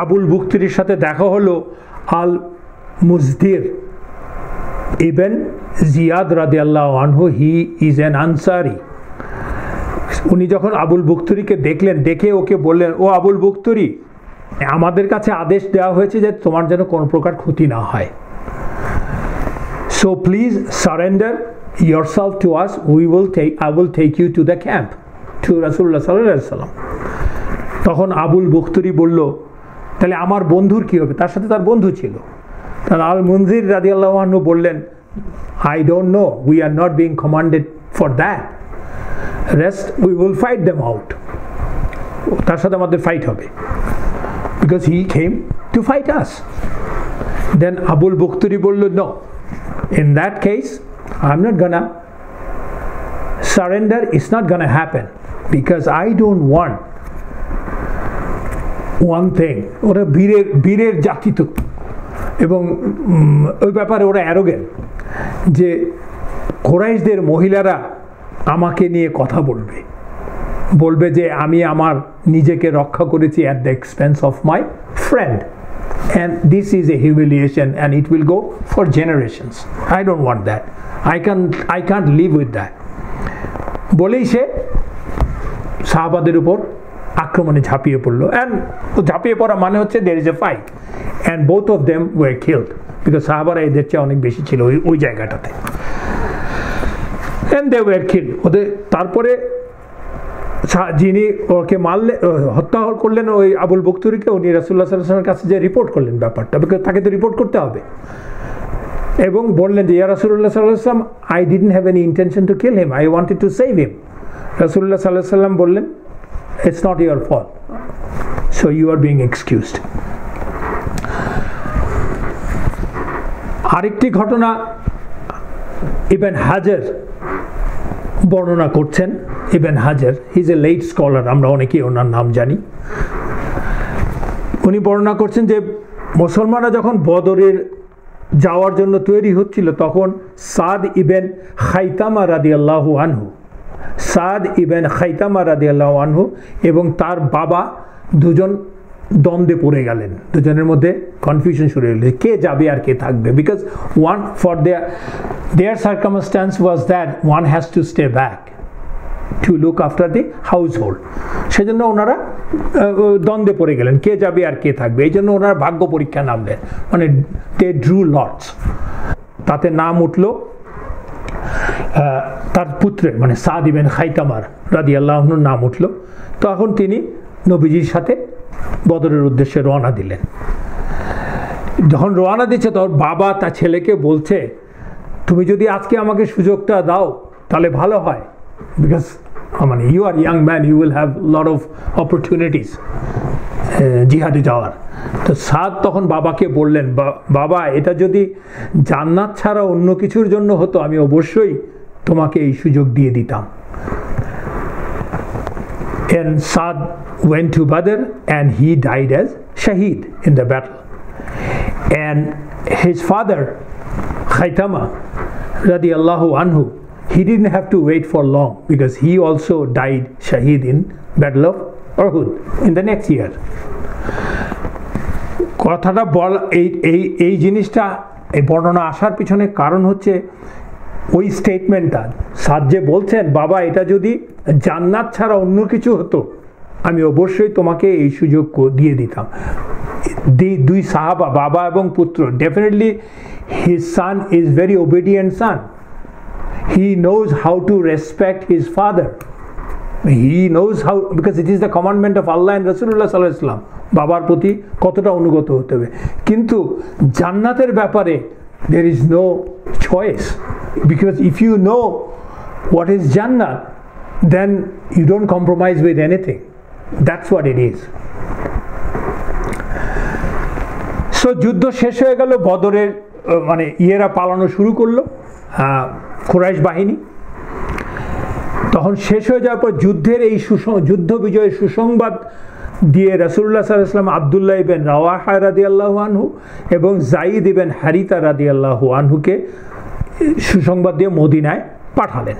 আবুল বখতরির সাথে দেখা হলো আল মুজদির ইবন জিয়াদ রাদিয়াল্লাহু আনহু, হি ইজ অ্যান আনসারি। উনি যখন আবুল বখতরিকে দেখলেন, দেখে ওকে বললেন, ও আবুল বখতরি, আমাদের কাছে আদেশ দেওয়া হয়েছে যে তোমার যেন কোনো প্রকার ক্ষতি না হয়, so please surrender yourself to us, I will take you to the camp, to রাসূলুল্লাহ সাল্লাল্লাহু আলাইহি ওয়াসাল্লাম। তখন আবুল বখতুরি বলল, তাহলে আমার বন্ধুর কি হবে? তার সাথে তার বন্ধু ছিল। তাহলে আল মুনজির রাদিয়াল্লাহু আনহু বললেন, I don't know, we are not being commanded for that, rest we will fight them out, তার সাথে আমাদের ফাইট হবে, because he came to fight us. Then Abul বখতুরি বলল, no, in that case I'm not gonna surrender, it's not gonna happen, because I don't want one thing, ওরা বীরের জাতি তো, এবং ওই ব্যাপারে ওরা অ্যারোগেন্ট, যে কুরাইশদের মহিলারা আমাকে নিয়ে কথা বলবে যে আমি আমার নিজেকে রক্ষা করেছি at the expense of my friend, and this is a humiliation and it will go for generations. I don't want that, I can't live with that. বলেই সে সাহাবাদের উপর আক্রমণে ঝাঁপিয়ে পড়লো, and ঝাঁপিয়ে পড়া মানে হচ্ছে there is a fight and both of them were killed, because সাহাবারা এদের চেয়ে অনেক বেশি ছিল ওই জায়গাটাতে, and they were killed. ওদের তারপরে যিনি ওকে হত্যা করলেন ওই আবুল বখতুরিকে, উনি রাসূলুল্লাহ সাল্লাল্লাহু আলাইহি ওয়াসাল্লামের কাছে যে রিপোর্ট করলেন ব্যাপারটা, বিকজ তাকে তো রিপোর্ট করতে হবে, এবং বললেন যে ইয়া রাসূলুল্লাহ সাল্লাল্লাহু আলাইহি ওয়াসাল্লাম, I didn't have any intention to kill him, I wanted to save him. রাসূলুল্লাহ সাল্লাল্লাহু আলাইহি ওয়াসাল্লাম বললেন, it's not your fault, so you are being excused. আরেকটি ঘটনা ইবন হাজার বর্ণনা করছেন। Ibn Hajar, he is a late scholar, আমরা অনেকেই ওনার নাম জানি। উনি বর্ণনা করছেন যে মুসলমানরা যখন বদরের যাওয়ার জন্য তৈরি হচ্ছিল, তখন সাদ ইবেন খাইতামা রাদিয়াল্লাহু আনহু, সাদ ইবেন খাইতামা রাদিয়াল্লাহু আনহু এবং তার বাবা দুজন দ্বন্দ্বে পড়ে গেলেন, দুজনের মধ্যে কনফিউশন শুরু হলো, কে যাবে আর কে থাকবে, because one for their circumstance was that one has to stay back to look after the house hold. সেজন্য ওনারা দ্বন্দ্বে পড়ে গেলেন, কে যাবে আর কে থাকবে। এই জন্য ওনারা ভাগ্য পরীক্ষা নামলেন, মানে দে ড্রু লটস। তাতে নাম উঠল তার পুত্রের, মানে সাদ ইবেন খাইতামার রাদিয়াল্লাহু আনহুর নাম উঠল। তখন তিনি নবীজির সাথে বদরের উদ্দেশ্যে রওনা দিলেন। যখন রওনা দিচ্ছে তখন বাবা তার ছেলেকে বলছে, তুমি যদি আজকে আমাকে সুযোগটা দাও তাহলে ভালো হয়, বিকজ মানে you are young man, you will have lot of opportunities জিহাদে যাওয়ার। তো সাদ তখন বাবাকে বললেন, বাবা এটা যদি জান্নাত ছাড়া অন্য কিছুর জন্য হতো আমি অবশ্যই তোমাকে এই সুযোগ দিয়ে দিতাম। And Saad went to Badr and he died as Shaheed in the battle. And his father, Khaytama, radiyallahu anhu, he didn't have to wait for long because he also died Shaheed in Battle of Uhud in the next year. কথাটা এই জিনিসটা এই বর্ণনা আসার পিছনে কারণ হচ্ছে ওই স্টেটমেন্টটা। সাদ যে বলছেন, বাবা এটা যদি জান্নাত ছাড়া অন্য কিছু হতো আমি অবশ্যই তোমাকে এই সুযোগ দিয়ে দিতাম। দুই সাহাবা, বাবা এবং পুত্র, definitely his son is very obedient son, he knows how to respect his father, he knows how, because it is the commandment of Allah and রাসূলুল্লাহ সাল্লাল্লাহু আলাইহি ওয়াসাল্লাম, বাবার প্রতি কতটা অনুগত হতে হবে। কিন্তু জান্নাতের ব্যাপারে there is no choice, because if you know what is Jannah then you don't compromise with anything. That's what it is. So যুদ্ধ শেষ হয়ে গেল, বদরের মানে ইয়েরা পালানো শুরু করলো কুরাইশ বাহিনী। তখন শেষ হয়ে যাওয়ার পর যুদ্ধের এই যুদ্ধ বিজয়ের সুসংবাদ দিয়ে রাসূলুল্লাহ সাল্লাল্লাহু আলাইহি ওয়াসাল্লাম আব্দুল্লাহ ইবনে রাওয়াহা রাদিয়াল্লাহু আনহু এবং যায়েদ ইবনে হারিতা রাদিয়াল্লাহু আনহুকে সুসংবাদ দিয়ে মদিনায় পাঠালেন।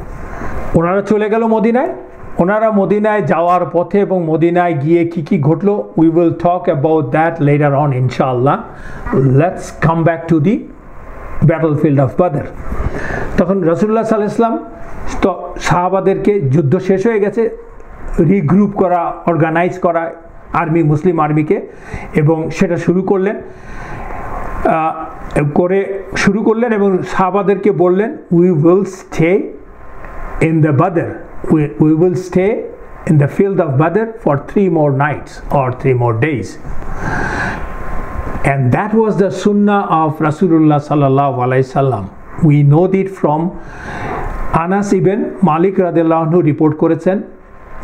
ওনারা চলে গেল মদিনায়। ওনারা মদিনায় যাওয়ার পথে এবং মদিনায় গিয়ে কি কি ঘটলো, we will talk about that later on ইনশাআল্লাহ। Let's come back to the battlefield of Badr. তখন রাসূলুল্লাহ সাল্লাল্লাহু আলাইহি ওয়াসাল্লাম তো সাহাবাদেরকে, যুদ্ধ শেষ হয়ে গেছে, রিগ্রুপ করা, অর্গানাইজ করা আর্মি, মুসলিম আর্মিকে, এবং সেটা শুরু করলেন এবং সাহাবাদেরকে বললেন, we will stay in the Badr, we will stay in the field of Badr for 3 more nights or 3 more days. And that was the sunnah of Rasulullah sallallahu alaihi wasallam. We know it from Anas ibn Malik radhiyallahu anhu report করেছেন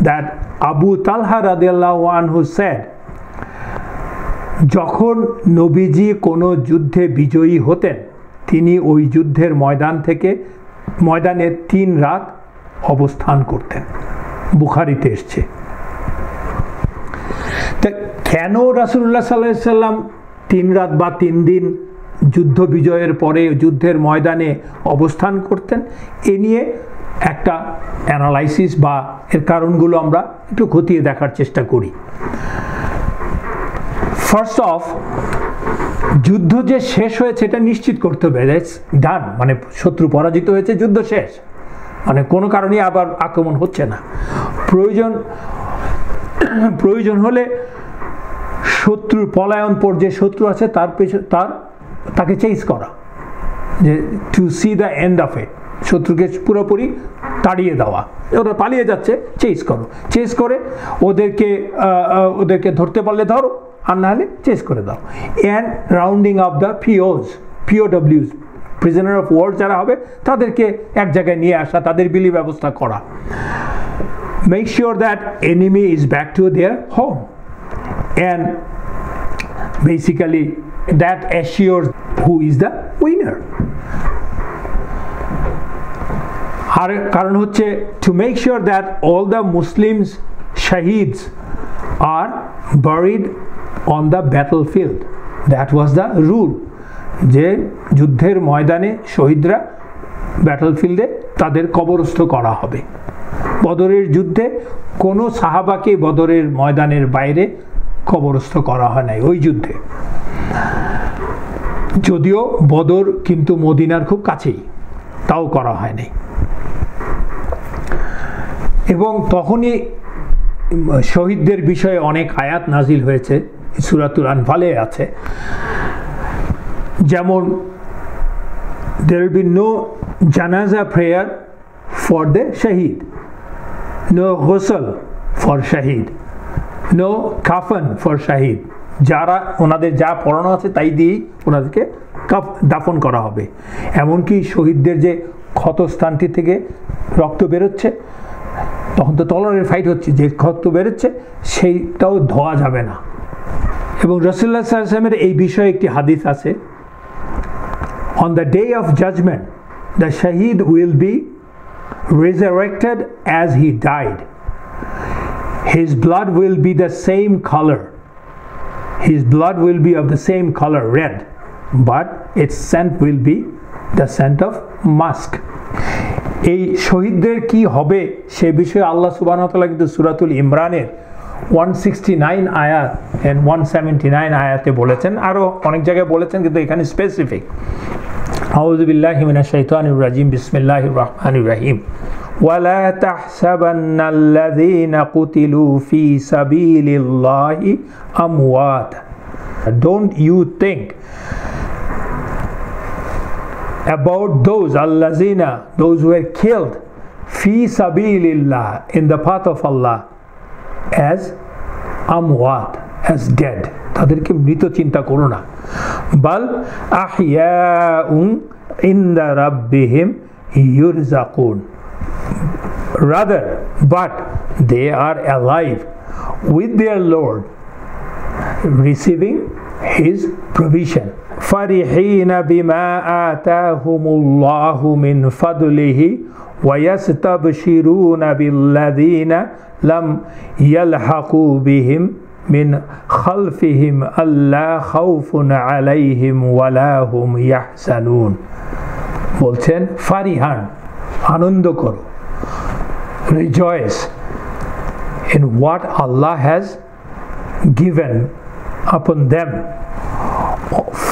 that Abu Talha radhiyallahu anhu said, যখন নবীজি কোনো যুদ্ধে বিজয়ী হতেন তিনি ওই যুদ্ধের ময়দানে 3 রাত অবস্থান করতেন। বুখারীতে এসেছে। তা কেন রাসূলুল্লাহ সাল্লাল্লাহু আলাইহি সাল্লাম 3 রাত বা 3 দিন যুদ্ধ বিজয়ের পরে যুদ্ধের ময়দানে অবস্থান করতেন, এ নিয়ে একটা অ্যানালাইসিস বা এর কারণগুলো আমরা একটু খতিয়ে দেখার চেষ্টা করি। ফার্স্ট অফ, যুদ্ধ যে শেষ হয়েছে এটা নিশ্চিত করতে হবে, ডান, মানে শত্রু পরাজিত হয়েছে, যুদ্ধ শেষ, মানে কোনো কারণে আবার আক্রমণ হচ্ছে না। প্রয়োজন হলে শত্রুর পলায়ন পর যে শত্রু আছে তাকে চেজ করা, যে to see the end of it, শত্রুকে পুরোপুরি তাড়িয়ে দেওয়া। ওরা পালিয়ে যাচ্ছে, চেজ করো, চেজ করে ওদেরকে ধরতে পারলে ধরো, আর না হলে চেজ করে দাও। And rounding off the POWs, prisoner of war যারা হবে তাদেরকে এক জায়গায় নিয়ে আসা, তাদের বিলি ব্যবস্থা করা। Make sure that enemy is back to their home, and basically that assures who is the winner. আর কারণ হচ্ছে to make sure that all the Muslims শাহিদস are buried on the battle field. That was the rule, যে যুদ্ধের ময়দানে শহীদরা battle ফিল্ডে তাদের কবরস্থ করা হবে। বদরের যুদ্ধে কোনো সাহাবাকে বদরের ময়দানের বাইরে কবরস্থ করা হয় নাই ওই যুদ্ধে, যদিও বদর কিন্তু মদিনার খুব কাছেই, তাও করা হয় নাই। এবং তখনই শহীদদের বিষয়ে অনেক আয়াত নাজিল হয়েছে, সূরাতুল আনফালে আছে, যেমন there will be no janaza prayer for the shaheed, no ghusl for shaheed, no kafan for shaheed, যারা ওনাদের যা পড়ানো আছে তাই দিয়েই ওনাদেরকে দাফন করা হবে। এমনকি শহীদদের যে ক্ষতস্থানটি থেকে রক্ত বেরোচ্ছে, তখন তো তলোয়ারের ফাইট হচ্ছে, যে ক্ষত বেরোচ্ছে সেইটাও ধোয়া যাবে না। এবং রাসূলুল্লাহ সাল্লাল্লাহু আলাইহি ওয়াসাল্লামের এই বিষয়ে একটি হাদিস আছে, on the day of judgment the shaheed will be resurrected as he died. His blood will be the same color, his blood will be of the same color, red, but its scent will be the scent of musk. এই শহীদদের কি হবে সে বিষয়ে আল্লাহ সুবহানাহু ওয়া তাআলা কিন্তু সূরাতুল ইমরানের 169 আয়াত and 179 আয়াতে বলেছেন, আরো অনেক জায়গায় বলেছেন, কিন্তু এখানে স্পেসিফিক। আউযু বিল্লাহি মিনাশ শাইতানির রাজিম, বিসমিল্লাহির রহমানির রহিম। ওয়ালা তাহসাবান্নাল্লাযীনা কুতিলু ফি সাবিলিল্লাহি আমওয়াত। Don't you think about those allazina, those who were killed fi sabilillah, in the path of Allah, as amwat, as dead, তাদেরকে মৃত চিন্তা করো না। বাল আহইয়াউন ইনদা রাব্বিহিম ইউরজাকুন, rather but they are alive with their Lord, receiving his provision. فرحين بما آتاهم الله من فضله ويستبشرون بالذين لم يلحقوا بهم من خلفهم ألا خوف عليهم ولا هم يحزنون। বলছেন ফারিহান, আনন্দ করো, rejoice in what Allah has given upon them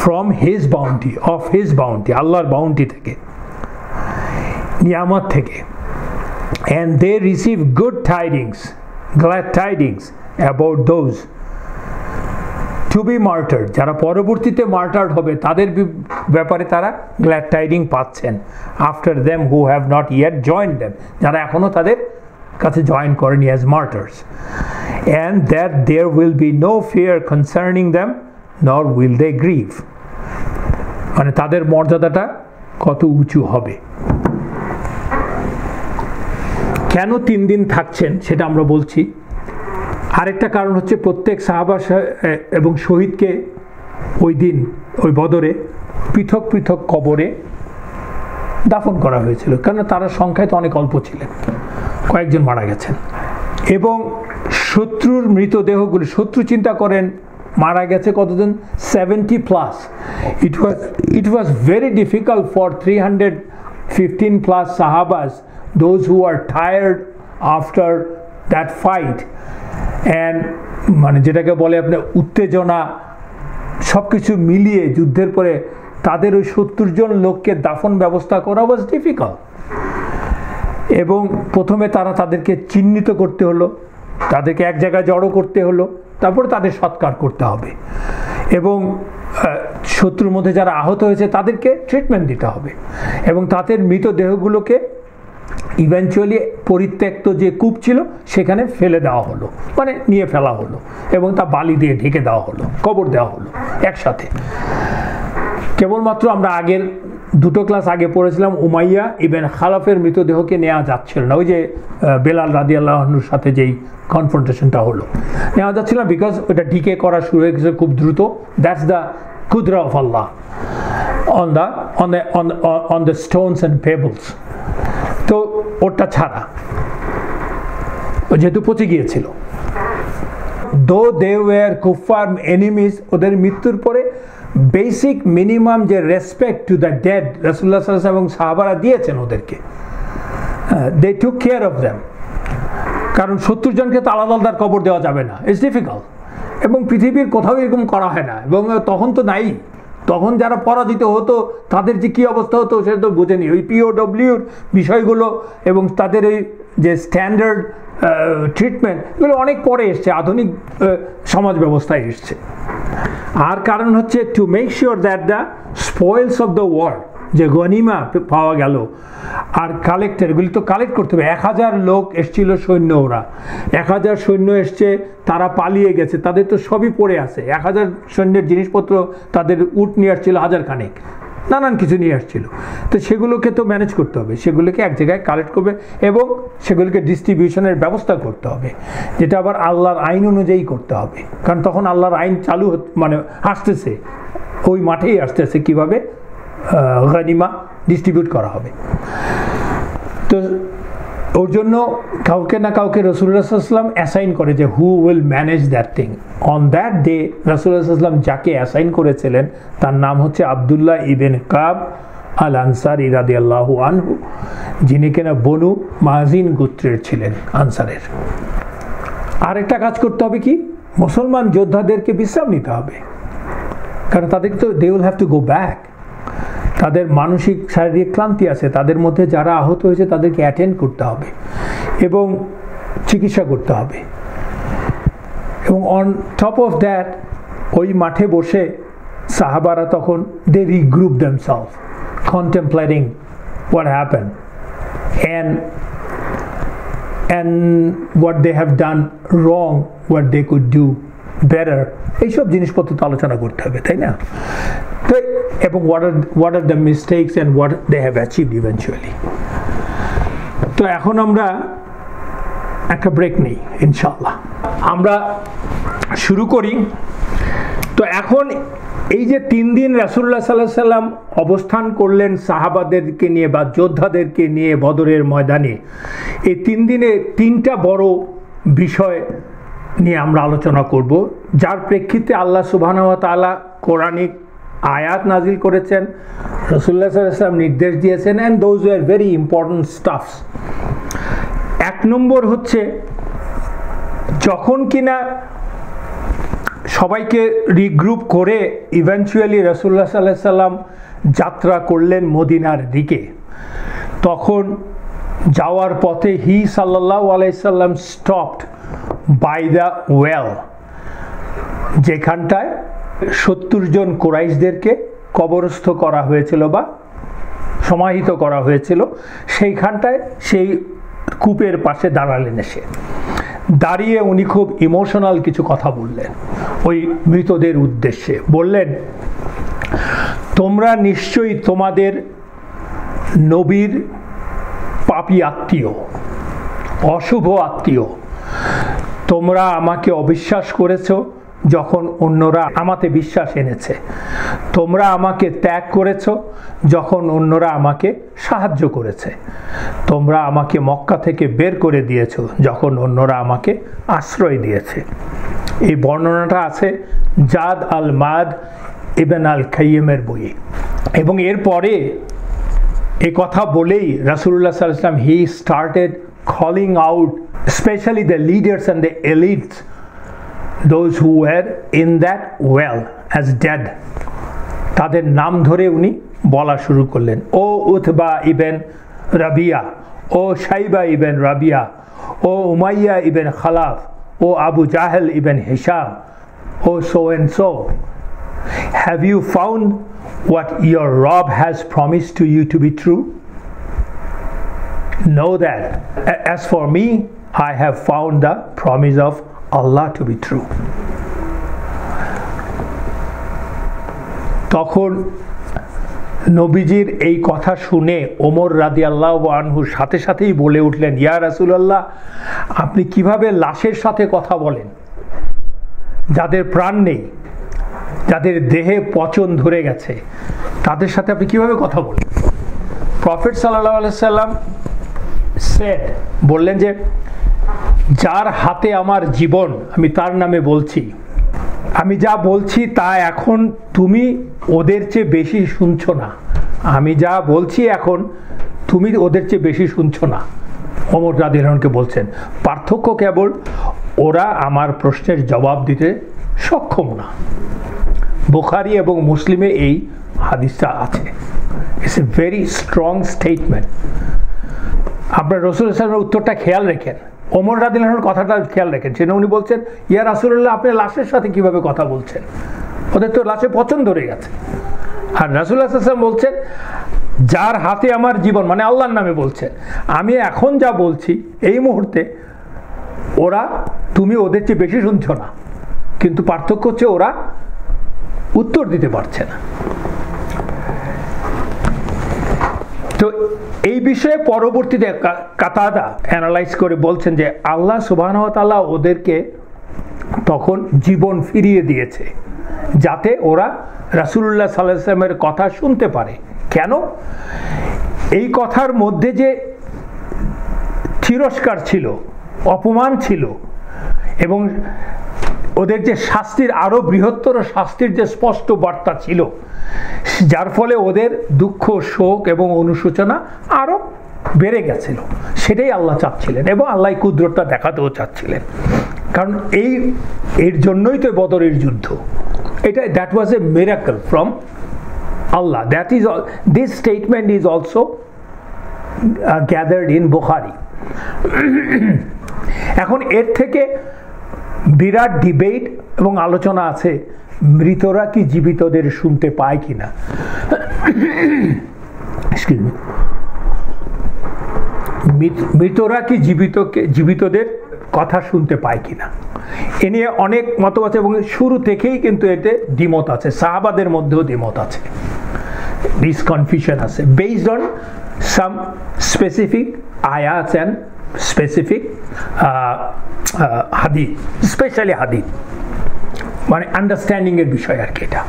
from his bounty, of his bounty, আল্লাহর bounty থেকে, নিয়ামত থেকে, and they receive good tidings, glad tidings about those to be martyred, যারা পরবর্তীতে মার্টার্ড হবে তাদের ব্যাপারে তারা glad tiding পাচ্ছেন, after them who have not yet joined them, যারা এখনো তাদের কাছে জয়েন করেনি as martyrs, and that there will be no fear concerning them nor will they grieve, মানে তাদের মর্যাদাটা কত উঁচু হবে। কেন 3 দিন থাকছেন সেটা আমরা বলছি। আরেকটা কারণ হচ্ছে প্রত্যেক সাহাবা এবং শহীদকে ওই দিন ওই বদরে পৃথক পৃথক কবরে দাফন করা হয়েছিল, কারণ তারা সংখ্যায় তো অনেক অল্প ছিলেন, কয়েকজন মারা গেছেন। এবং শত্রুর মৃতদেহগুলি, শত্রু চিন্তা করেন মারা গেছে কতজন, 70+। It was very difficult for 315+ sahabas, those who are tired after that fight, and মানে যেটাকে বলে আপনার উত্তেজনা সব কিছু মিলিয়ে যুদ্ধের পরে তাদের ওই 70 জন লোককে দাফন ব্যবস্থা করা ওয়াজ ডিফিকাল্ট। এবং প্রথমে তাদেরকে চিহ্নিত করতে হলো, তাদেরকে এক জায়গায় জড়ো করতে হলো, তারপরে তাদের সৎকার করতে হবে, এবং শত্রুর মধ্যে যারা আহত হয়েছে তাদেরকে ট্রিটমেন্ট দিতে হবে, এবং তাদের মৃতদেহগুলোকে ইভেনচুয়ালি পরিত্যক্ত যে কূপ ছিল সেখানে ফেলে দেওয়া হলো, মানে নিয়ে ফেলা হলো, এবং তা বালি দিয়ে ঢেকে দেওয়া হলো, কবর দেওয়া হলো একসাথে। কেবলমাত্র আমরা আগের 2 ক্লাস আগে পড়েছিলাম উমাইয়া ইবনে খালাফের মৃতদেহকে নেওয়া যাচ্ছিল না, ওই যে বেলাল রাদিয়াল্লাহু আনহুর সাথে যেই কনফ্রন্টেশনটা হলো, নেওয়া যাচ্ছিল না বিকজ ওটা ডিকে করা শুরু হয়ে গেছে খুব দ্রুত। দ্যাটস দ্য কুদরা of Allah on the stones and pebbles। তো ওটা ছাড়া যেহেতু পচে গিয়েছিল, দো দে ওয়ার কুফার এনিমিজ, ওদের মৃত্যুর পরে বেসিক মিনিমাম যে রেসপেক্ট টু দ্য ডেড রাসূলুল্লাহ সাল্লাল্লাহু আলাইহি ওয়াসাল্লাম এবং সাহাবারা দিয়েছেন ওদেরকে, দে টুক কেয়ার অফ দেম। কারণ 70 জনকে তো আলাদা আলাদা কবর দেওয়া যাবে না, ইটস ডিফিকাল্ট, এবং পৃথিবীর কোথাও এরকম করা হয় না, এবং তখন তো নাই, তখন যারা পরাজিত হতো তাদের যে কী অবস্থা হতো সেটা তো বোঝেনি। ওই পিওডব্লিউর বিষয়গুলো এবং তাদের এই যে স্ট্যান্ডার্ড ট্রিটমেন্ট, এগুলো অনেক পরে এসছে, আধুনিক সমাজ ব্যবস্থায় এসছে। আর কারণ হচ্ছে to make sure that the spoils of the war, যে গনিমা পাওয়া গেল আর কালেক্টর, এগুলি তো কালেক্ট করতে হবে। 1000 লোক এসছিল সৈন্য, ওরা 1000 সৈন্য এসছে, তারা পালিয়ে গেছে, তাদের তো সবই পড়ে আছে। 1000 সৈন্যের জিনিসপত্র, তাদের উট নিয়ে আসছিল 1000 খানেক, নানান কিছু নিয়ে আসছিল, তো সেগুলোকে তো ম্যানেজ করতে হবে, সেগুলোকে এক জায়গায় কালেক্ট করবে এবং সেগুলোকে ডিস্ট্রিবিউশনের ব্যবস্থা করতে হবে, যেটা আবার আল্লাহর আইন অনুযায়ী করতে হবে, কারণ তখন আল্লাহর আইন চালু মানে আসতেছে, ওই মাঠেই আসতেছে কীভাবে গনিমা ডিস্ট্রিবিউট করা হবে। তো ওর জন্য কাউকে না কাউকে রাসূলুল্লাহ সাল্লাল্লাহু আলাইহি ওয়াসাল্লাম অ্যাসাইন করে যে who will manage that thing. On that day রাসূলুল্লাহ সাল্লাল্লাহু আলাইহি ওয়াসাল্লাম যাকে অ্যাসাইন করেছিলেন তার নাম হচ্ছে আব্দুল্লাহ ইবনে কাব আল আনসারি রাদিয়াল্লাহু আনহু, যিনি কিনা বনু মাজিন গোত্রের ছিলেন, আনসারের। আরেকটা কাজ করতে হবে কি, মুসলমান যোদ্ধাদেরকে বিশ্রাম নিতে হবে, কারণ তাদের তো they will have to go back, তাদের মানসিক শারীরিক ক্লান্তি আছে, তাদের মধ্যে যারা আহত হয়েছে তাদেরকে অ্যাটেন্ড করতে হবে এবং চিকিৎসা করতে হবে। এবং অন টপ অফ দ্যাট ওই মাঠে বসে সাহাবারা তখন they regroup themselves contemplating what happen and what they have done wrong, what they could do better, এইসব জিনিসপত্র তো আলোচনা করতে হবে, তাই না? তো এবং what are the mistakes and what they have achieved eventually। তো এখন আমরা একটা ব্রেক নেই, ইনশাআল্লাহ আমরা শুরু করি। তো এখন এই যে 3 দিন রাসূলুল্লাহ সাল্লাল্লাহু আলাইহি ওয়াসাল্লাম অবস্থান করলেন সাহাবাদেরকে নিয়ে বা যোদ্ধাদেরকে নিয়ে বদরের ময়দানে, এই 3 দিনে 3টা বড় বিষয় নিয়ে আমরা আলোচনা করব, যার প্রেক্ষিতে আল্লাহ সুবহানাহু ওয়া তাআলা কোরআনিক আয়াত নাজিল করেছেন, রাসূলুল্লাহ সাল্লাল্লাহু আলাইহি ওয়াসাল্লাম নির্দেশ দিয়েছেন, and those were very important stuffs. 1 নম্বর হচ্ছে যখন কিনা সবাইকে রিগ্রুপ করে ইভেনচুয়ালি রাসূলুল্লাহ সাল্লাল্লাহু আলাইহি ওয়াসাল্লাম যাত্রা করলেন মদিনার দিকে, তখন যাওয়ার পথে হি সাল্লাল্লাহু আলাইহি সাল্লাম স্টপড বাই দ্য ওয়েল, যেখানটায় 70 জন কুরাইশদেরকে কবরস্থ করা হয়েছিল বা সমাহিত করা হয়েছিল, সেইখানটায় সেই কূপের পাশে দাঁড়ালেন। এসে দাঁড়িয়ে উনি খুব ইমোশনাল কিছু কথা বললেন ওই মৃতদের উদ্দেশ্যে। বললেন, তোমরা নিশ্চয়ই তোমাদের নবীর পাপী আত্মীয়, অশুভ আত্মীয়। তোমরা আমাকে অবিশ্বাস করেছো যখন অন্যরা আমাতে বিশ্বাস এনেছে। তোমরা আমাকে ত্যাগ করেছো যখন অন্যরা আমাকে সাহায্য করেছে। তোমরা আমাকে মক্কা থেকে বের করে দিয়েছো যখন অন্যরা আমাকে আশ্রয় দিয়েছে। এই বর্ণনাটা আছে জাদ আল মাদ ইবন আল কাইয়িমের বইয়ে। এবং এরপরে এই কথা বলেই রাসূলুল্লাহ সাল্লাল্লাহু আলাইহি ওয়াসাল্লাম he started calling out especially the leaders and the elites, those who were in that well as dead, তাদের নাম ধরে উনি বলা শুরু করলেন, ও উতবা ইবেন রাবিয়া, ও শাইবা ইবেন রাবিয়া, ও উমাইয়া ইবেন খালাফ, ও আবু জাহেল ইবেন হিশাম, ও so and so, have you found what your Rob has promised to you to be true? Know that as for me, I have found the promise of Allah to be true. তখন নবীজির এই কথা শুনে ওমর রাদিয়াল্লাহু আনহু সাথে সাথেই বলে উঠলেন, ইয়া রাসূলুল্লাহ, আপনি কিভাবে লাশের সাথে কথা বলেন? যাদের প্রাণ নেই, যাদের দেহে পচন ধরে গেছে, তাদের সাথে আপনি কিভাবে কথা বলেন? প্রফেট সাল্লাল্লাহু আলাইহি সাল্লাম বললেন যে, যার হাতে আমার জীবন, আমি তার নামে বলছি, আমি যা বলছি তা এখন তুমি ওদের চেয়ে বেশি শুনছো না। আমি যা বলছি এখন তুমি ওদের চেয়ে বেশি শুনছো না। ওমর রাদিয়াল্লাহু আনহুকে বলছেন, পার্থক্য কেবল ওরা আমার প্রশ্নের জবাব দিতে সক্ষম না। বুখারী এবং মুসলিমে এই হাদিসটা আছে। It's a very strong statement. আপনার রাসূলুল্লাহ সাল্লাল্লাহু আলাইহি ওয়াসাল্লামের উত্তরটা খেয়াল রাখেন, ওমর রাদিয়াল্লাহু আনহুর কথাটা খেয়াল রাখেন। সেটা উনি বলছেন, ইয়া রাসূলুল্লাহ, আপনি লাশের সাথে কিভাবে কথা বলছেন? ওদের তো লাশে পচন ধরে গেছে। আর রাসূলুল্লাহ সাল্লাল্লাহু আলাইহি ওয়াসাল্লাম বলছেন, যার হাতে আমার জীবন, মানে আল্লাহর নামে বলছেন, আমি এখন যা বলছি এই মুহূর্তে ওরা, তুমি ওদের চেয়ে বেশি শুনছো না। কিন্তু পার্থক্য হচ্ছে ওরা উত্তর দিতে পারছে না। তো এই বিষয়ে পরবর্তীতে কাতাদা অ্যানালাইজ করে বলছেন যে আল্লাহ সুবহানাহু ওয়া তাআলা ওদেরকে তখন জীবন ফিরিয়ে দিয়েছে যাতে ওরা রাসূলুল্লাহ সাল্লাল্লাহু আলাইহি ওয়াসাল্লামের কথা শুনতে পারে। কেন? এই কথার মধ্যে যে তিরস্কার ছিল, অপমান ছিল, এবং ওদের যে শাস্তির, আরো বৃহত্তর শাস্তির যে স্পষ্ট বার্তা ছিল, যার ফলে ওদের দুঃখ, শোক এবং অনুশোচনা আরো বেড়ে গেছিল, সেটাই আল্লাহ চাচ্ছিলেন এবং আল্লাহ কুদরতটা দেখাতেও চাচ্ছিলেন। কারণ এর জন্যই তো বদরের যুদ্ধ। এটা that was A miracle from Allah. That is this statement is also gathered in Bukhari. এখন এর থেকে বিরাট ডিবেট এবং আলোচনা আছে, মৃতরা কি জীবিতদের শুনতে পায় কিনা। মৃতরা কি জীবিতদের কথা শুনতে পায় কিনা, এ নিয়ে অনেক মতবাদ আছে এবং শুরু থেকেই কিন্তু এতে দ্বিমত আছে, সাহাবাদের মধ্যেও দ্বিমত আছে, দিস কনফিউশন আছে, বেসড অন সাম স্পেসিফিক আয়াতস অ্যান্ড স্পেসিফিক হাদিস, স্পেশালি হাদিস, মানে আন্ডারস্ট্যান্ডিং এর বিষয় আর কি এটা।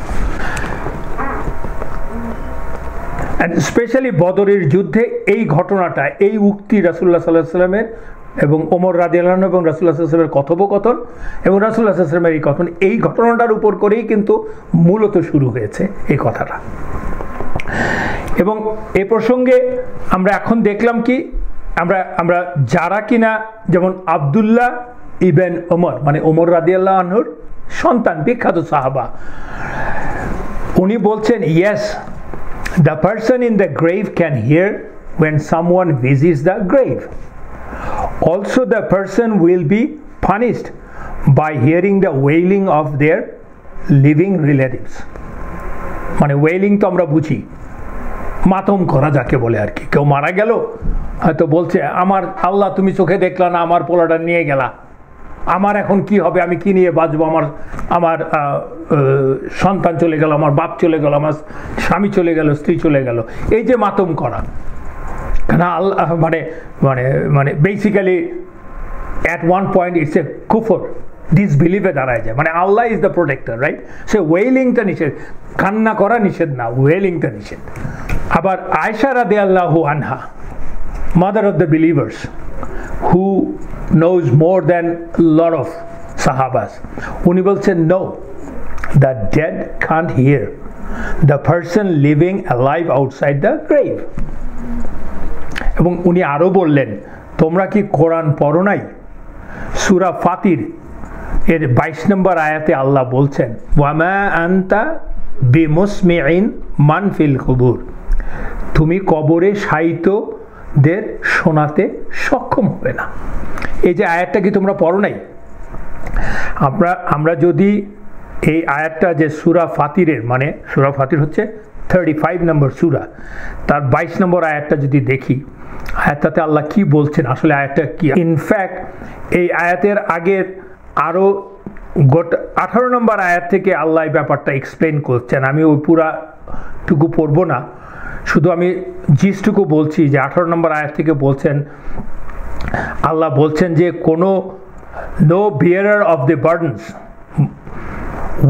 স্পেশালি বদরের যুদ্ধে এই ঘটনাটা, এই উক্তি রাসূলুল্লাহ সাল্লাল্লাহু আলাইহি ওয়াসাল্লামের এবং ওমর রাদিয়াল্লাহু আনহু এবং রাসূলুল্লাহ সাল্লাল্লাহু আলাইহি ওয়াসাল্লামের কথোপকথন এবং রাসূলুল্লাহ সাল্লাল্লাহু আলাইহি ওয়াসাল্লামের এই কথন, এই ঘটনাটার উপর করেই কিন্তু মূলত শুরু হয়েছে এই কথাটা। এবং এ প্রসঙ্গে আমরা এখন দেখলাম কি, আমরা যারা কিনা, যেমন আব্দুল্লাহ ইবেন ওমর, মানে ওমর রাদিয়াল্লাহু আনহুর সন্তান, বিখ্যাত সাহাবা, উনি বলছেন, yes, the person in the grave can hear when someone visits the grave. Also the person will be punished by hearing the wailing of their living relatives. মানে ওয়েলিং তো আমরা বুঝি, মাতম করা যাকে বলে আর কি। কেউ মারা গেল, হয়তো বলছে আমার আল্লাহ তুমি চোখে দেখলা না, আমার পোলাটা নিয়ে গেলা, আমার এখন কি হবে, আমি কি নিয়ে বাঁচবো, আমার সন্তান চলে গেল, আমার বাপ চলে গেল, আমার স্বামী চলে গেল, স্ত্রী চলে গেল, এই যে মাতম করা। কারণ আল্লাহ মানে মানে মানে basically at one point it's a কুফর, ডিসবিলিভে দাঁড়ায় যায়। মানে আল্লাহ ইজ দ্য প্রোটেক্টর, রাইট? সে ওয়েলিংটা নিষেধ, কান্না করা নিষেধ না, ওয়েলিংটা নিষেধ। আবার আয়েশা রাদিয়াল্লাহু আনহা, mother of the believers, who knows more than a lot of sahabas, উনি বলছেন no, the dead can't hear the person living alive outside the grave। এবং উনি আরো বললেন, তোমরা কি কোরআন পড়ো নাই? সূরা ফাতির এর 22 নম্বর আয়াতে আল্লাহ বলছেন, ওয়ামা আনতা বিমুসমিইন মান ফিল কুবুর, তুমি কবরে শায়িতদের শোনাতে সক্ষম হবে না। এই যে আয়াতটা কি তোমরা পড়ো নাই? আমরা যদি এই আয়াতটা যে সূরা ফাতিরের, মানে সূরা ফাতির হচ্ছে 35 নম্বর সূরা, তার 22 নম্বর আয়াতটা যদি দেখি, আয়াতটাতে আল্লাহ কি বলছেন, আসলে আয়াতটা কি। ইনফ্যাক্ট এই আয়াতের আগের আরও 18 নম্বর আয়াত থেকে আল্লাহ এই ব্যাপারটা এক্সপ্লেন করছেন। আমি ওই পুরাটুকু পড়বো না, শুধু আমি জিসটুকু বলছি যে 18 নম্বর আয়াত থেকে বলছেন, আল্লাহ বলছেন যে কোনো no bearer of the burdens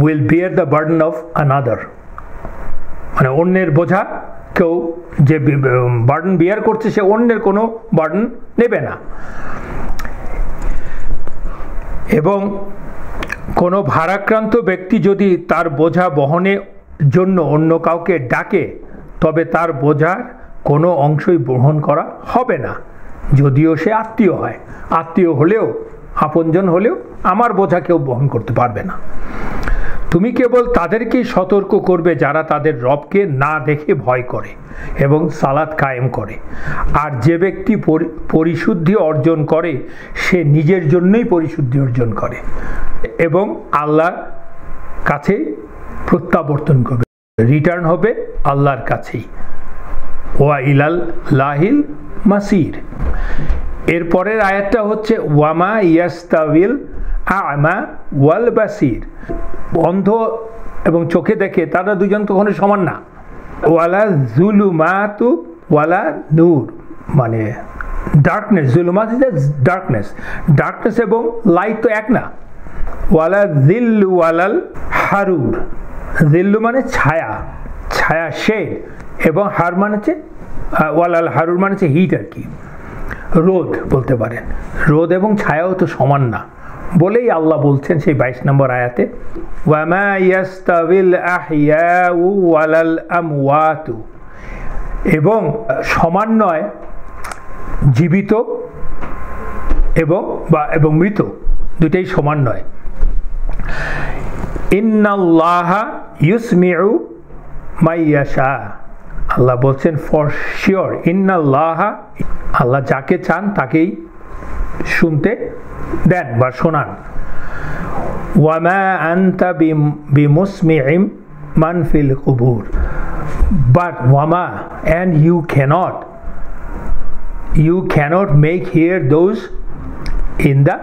will bear the burden of another, মানে অন্যের বোঝা কেউ যে বার্ডেন বিয়ার করছে সে অন্যের কোনো বার্ডেন নেবে না। এবং কোনো ভারাক্রান্ত ব্যক্তি যদি তার বোঝা বহনের জন্য অন্য কাউকে ডাকে, তবে তার বোঝার কোনো অংশই বহন করা হবে না, যদিও সে আত্মীয় হয়। আত্মীয় হলেও, আপনজন হলেও আমার বোঝা কেউ বহন করতে পারবে না। তুমি কেবল তাদেরকেই সতর্ক করবে যারা তাদের রবকে না দেখে ভয় করে এবং সালাত কায়েম করে। আর যে ব্যক্তি পরিশুদ্ধি অর্জন করে সে নিজের জন্যই পরিশুদ্ধি অর্জন করে এবং আল্লাহর কাছে প্রত্যাবর্তন করবে, রিটার্ন হবে আল্লাহর কাছেই। ওয়া ইলাল লাহিল মাসির। এরপরের আয়াতটা হচ্ছে ওয়ামা ইয়াস্তাবিল আমা ওয়াল বাসির, অন্ধ এবং চোখে দেখে তারা দুজন কখনো সমান না। ওয়ালা জুলুমাতু ওয়ালা নূর, মানে ডার্কনেস, জুলুমাত ইজ ডার্কনেস, ডার্কনেস এবং লাইট তো এক না। ওয়ালা জিল্লু ওয়ালাল হারুর, জিল্লু মানে ছায়া, ছায়া শেড, এবং হার মানে হচ্ছে ওয়ালাল হারুর মানে হচ্ছে হিট আর কি, রোদ বলতে পারেন। রোদ এবং ছায়াও তো সমান না বলেই আল্লাহ বলছেন সেই 22 নম্বর আয়াতে, ওয়ামা ইয়াস্তাবিল আহইয়াউ ওয়ালাল আমওয়াতু, এবং সমান নয় জীবিত এবং মৃত, দুটাই সমান নয়। ইন্নাল্লাহা ইউসমিউ মাইয়াশা, আল্লাহ বলছেন ফর শিওর, ইন্নাল্লাহা, আল্লাহ যাকে চান তাকেই শুনতে দেন বা শোনান। ওয়ামা আনতা বিমুসমিইম মান ফিল কুবুর, বাট ওয়ামা, and you cannot make hear those in the